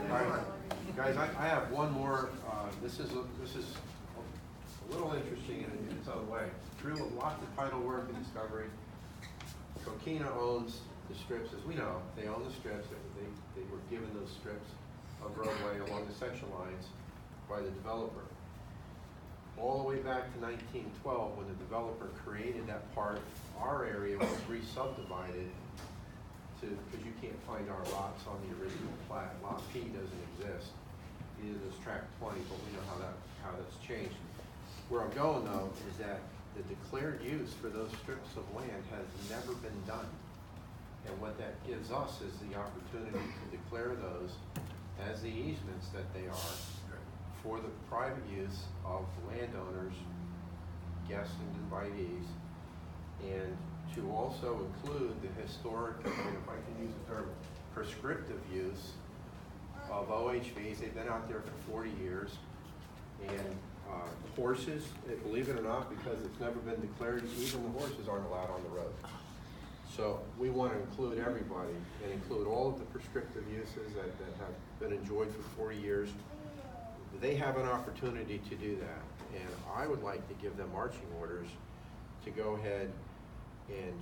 right, guys, I have one more, this is a little interesting in its own way. Through lots of title work and discovery, Coquina owns the strips, as we know, they own the strips, they were given those strips of roadway along the section lines by the developer. All the way back to 1912, when the developer created that part, our area was re-subdivided because you can't find our lots on the original plat. Lot P doesn't exist. Either there's tract 20, but we know how that's changed. Where I'm going though is that the declared use for those strips of land has never been done. And what that gives us is the opportunity to declare those as the easements that they are for the private use of landowners, guests and invitees, and to also include the historic, if I can use the term, prescriptive use of OHVs. They've been out there for 40 years. And horses, believe it or not, because it's never been declared, even the horses aren't allowed on the road. So we want to include everybody and include all of the prescriptive uses that have been enjoyed for 40 years. They have an opportunity to do that. And I would like to give them marching orders to go ahead and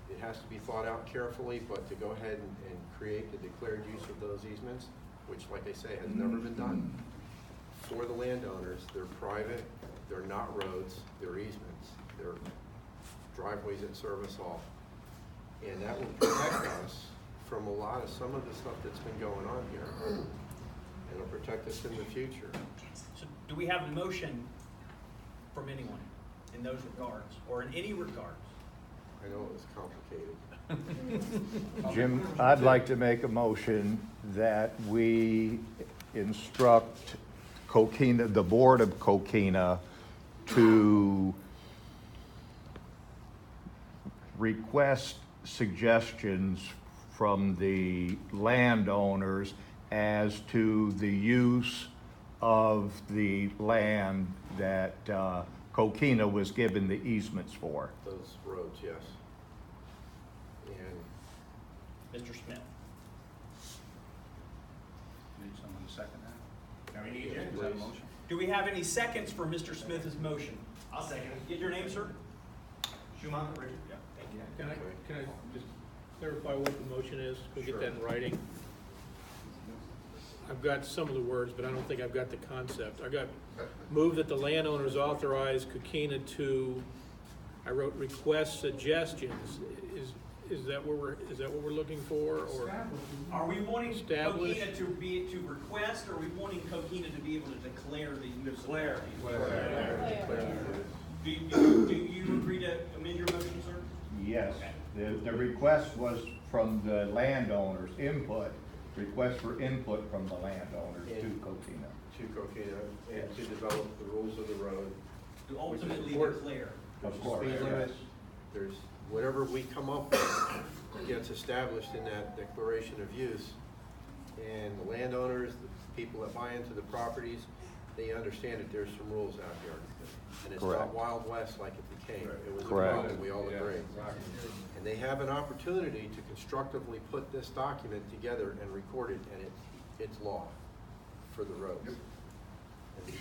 it has to be thought out carefully, but to go ahead and create the declared use of those easements, which, like I say, has never been done. For the landowners, they're private, they're not roads, they're easements, they're driveways that serve us all. And that will protect us from some of the stuff that's been going on here. And it'll protect us in the future. So do we have a motion from anyone in those regards, or in any regards? I know it was complicated. Jim, I'd like to make a motion that we instruct Coquina, the board of Coquina, to request suggestions from the landowners as to the use of the land that Coquina was given the easements for. Those roads, yes. And Mr. Smith. Need someone to second that? Now we need Yes, you. please. Motion? Do we have any seconds for Mr. Smith's motion? I'll second it. Get your name, sir? Schumacher, Richard. Yeah, thank you. Can I just clarify what the motion is? Can we get that in writing? I've got some of the words, but I don't think I've got the concept. I got, move that the landowners authorize Coquina to, I wrote request suggestions. Is that what we're looking for, or? Are we wanting Establish. Coquina to request, or are we wanting Coquina to be able to declare the use? Declare. Do you agree to amend your motion, sir? Yes, the request was from the landowners, request for input from the landowners to Coquina. to Coquina, and to develop the rules of the road. To ultimately declare. There's Of course, speed yes. limit, there's, whatever we come up with gets established in that declaration of use. And the landowners, the people that buy into the properties, they understand that there's some rules out here. And it's not Correct. Wild West like it became. It was a Correct. problem, we all agree. And they have an opportunity to constructively put this document together and record it, and it's law for the roads. And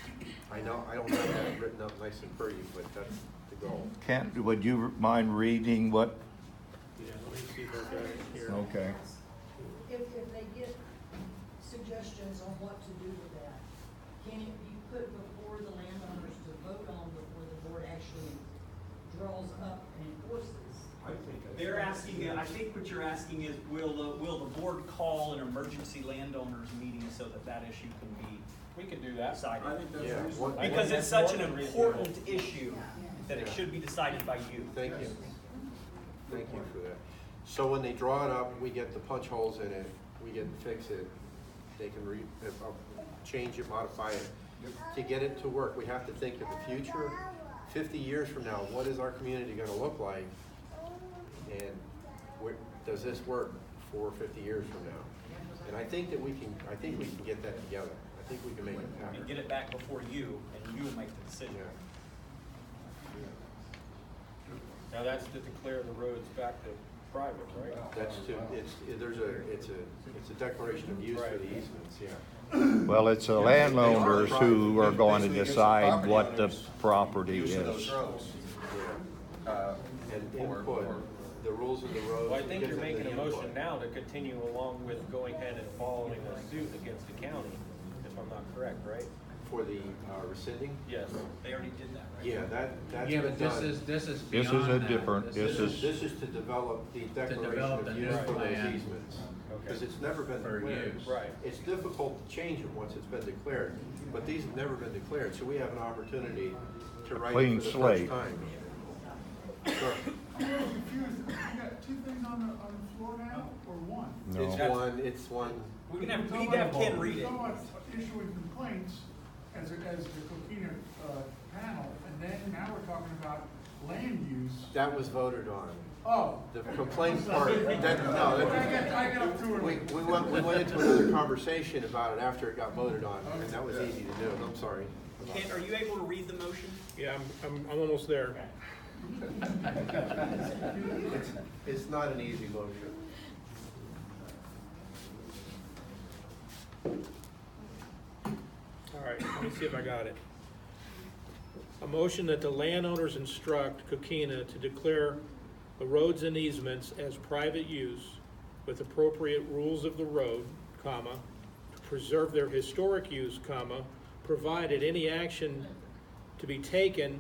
I know, I don't have that written up nice and pretty, but that's the goal. Kent, would you mind reading what? Yeah, let me see if I've got it here. Okay. If they get suggestions on what to do with that, can it be put before the landowners to vote on before the board actually draws up and enforces? They're asking, I think what you're asking is, will the board call an emergency landowners meeting so that issue can be We can do that. decided? I think that's Yeah, reasonable. what- Because it's such an important issue that it should be decided by you. Thank you. Thank you for that. So when they draw it up, we get the punch holes in it, we get to fix it, they can change it, modify it. To get it to work, we have to think of the future. 50 years from now, what is our community gonna look like? And does this work for 50 years from now? And I think we can get that together. I think we can make it happen. And get it back before you, and you will make the decision. Now that's to declare the roads back to private, right? That's it's a declaration of use for the easements, yeah. Well, it's the landowners who are going to decide what the property Use of those is. roads. And input, the rules of the road. Well, I think you're making a motion now to continue along with going ahead and following a suit against the county, if I'm not correct, right? For the rescinding? Yes. They already did that, right? Yeah, that's Yeah, been but this done. is This is beyond a that. different, This is- This is to develop the declaration develop the of new use for those plan. easements. Okay. Because it's never been For declared. use. Right. It's difficult to change it once it's been declared, but these have never been declared, so we have an opportunity to write clean it for the slate. first time. Sure. I'm a little confused. You got two things on the floor now, or one? No. It's one, We need to have Ken read it. We're talking about issuing complaints as the Coquina, panel, and then now we're talking about land use. that was voted on. Oh. The complaint part, I get up to it. we went into another conversation about it after it got voted on, and that was easy to do, I'm sorry. Ken, are you able to read the motion? Yeah, I'm almost there. It's not an easy motion. All right, let me see if I got it. A motion that the landowners instruct Coquina to declare the roads and easements as private use with appropriate rules of the road, comma, to preserve their historic use, comma, provided any action to be taken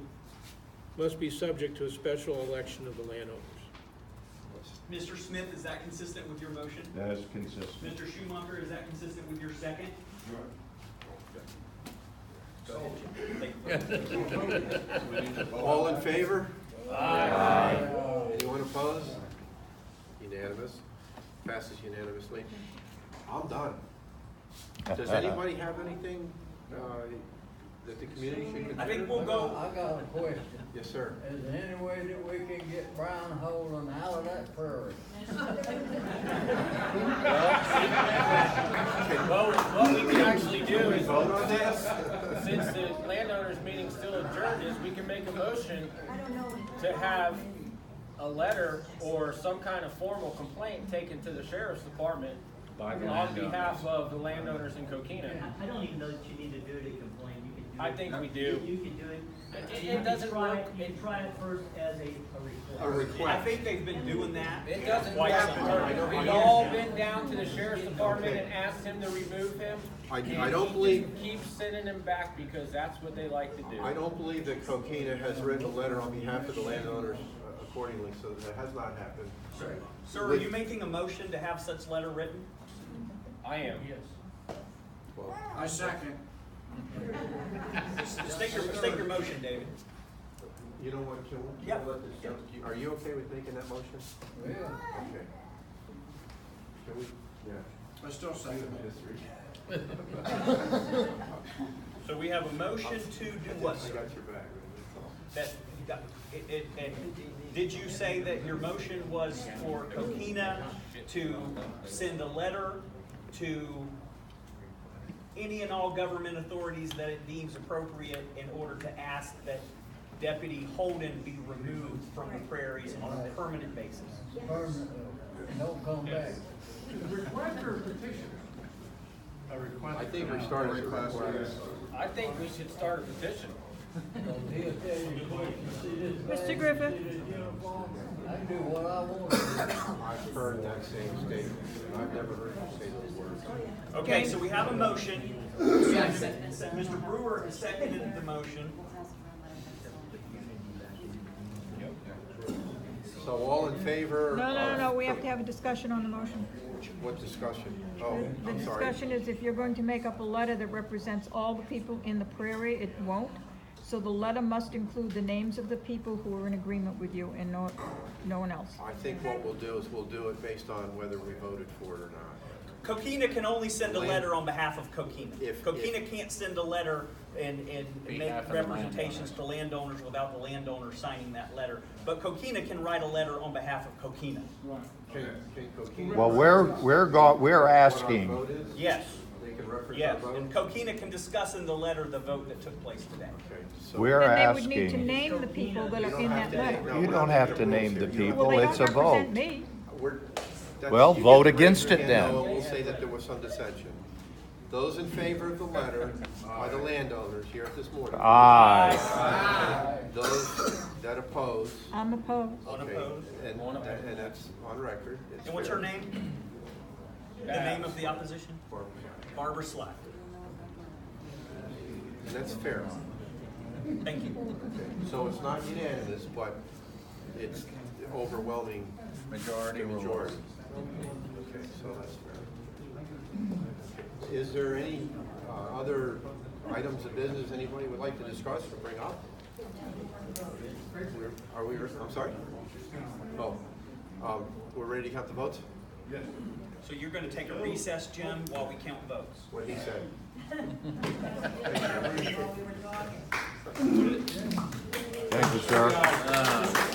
must be subject to a special election of the landowners. Mr. Smith, is that consistent with your motion? That is consistent. Mr. Schumacher, is that consistent with your second? All in favor? Aye. Anyone opposed? Unanimous. Passes unanimously. I'm done. Does anybody have anything that the community should consider? I think we'll go. I got a question. Yes, sir. Is there any way that we can get brown holding out of that prairie? Well, what we can actually do is, Vote on this? since the landowners meeting's still adjourned, is we can make a motion to have a letter or some kind of formal complaint taken to the sheriff's department on behalf of the landowners in Coquina. I don't even know that you need to do it to complain. You can do it. I think we do. You can do it. It doesn't work. You can try it first as a request. A request. I think they've been doing that. It doesn't quite have some to time. work. We've all been down to the sheriff's department and asked him to remove him. I And don't he believe- just keeps sending him back because that's what they like to do. I don't believe that Coquina has written a letter on behalf of the landowners accordingly, so that has not happened. Sir, are you making a motion to have such letter written? I am. Yes. Well, I second. State your motion, David. you know what, can we Yep. let this go? Are you okay with making that motion? Yeah. Okay. Can we, yeah. I still second it. So we have a motion to do what, I sir? got your back. Did you say that your motion was for Coquina to send a letter to any and all government authorities that it deems appropriate in order to ask that Deputy Holden be removed from the prairies on a permanent basis? Permanent, don't come back. Request or petition? I think we started a request. I think we should start a petition. He'll tell you, see this Mr. bag, Griffith. see this uniform, I can do what I want to do. I've heard that same statement, and I've never heard you say those words. Okay, so we have a motion. Mr. Brewer has seconded the motion. So all in favor? No, we have to have a discussion on the motion. What discussion? Oh, The I'm sorry. discussion is if you're going to make up a letter that represents all the people in the prairie, it won't. So the letter must include the names of the people who are in agreement with you and no one else. I think what we'll do is we'll do it based on whether we voted for it or not. Coquina can only send a letter on behalf of Coquina. If- Coquina can't send a letter and make representations to landowners without the landowner signing that letter. But Coquina can write a letter on behalf of Coquina. Can Coquina? Well, we're asking, What our vote is? Yes, They can reference our yes. vote? And Coquina can discuss in the letter the vote that took place today. Okay, so- we're And they would need to asking, name the people that are in that letter. you don't have to name the Well, people, they it's a don't vote. represent me. That's- Well, you vote get to raise against your it hand, then. no, We'll say that there was some dissension. Those in favor of the letter by the landowners here this morning. Aye. Those that oppose. I'm opposed. Okay, Unopposed. and that's on record. It's And what's fair. her name? The name of the opposition? Barbara. Barbara Slack. And that's fair. Thank you. Okay, so it's not unanimous, but it's overwhelming. Majority. Okay, so that's fair. Is there any other items of business anybody would like to discuss or bring up? Are we, I'm sorry? Oh, we're ready to count the votes? Yes. So you're going to take a recess, Jim, while we count votes? What he said. Thank you, sir.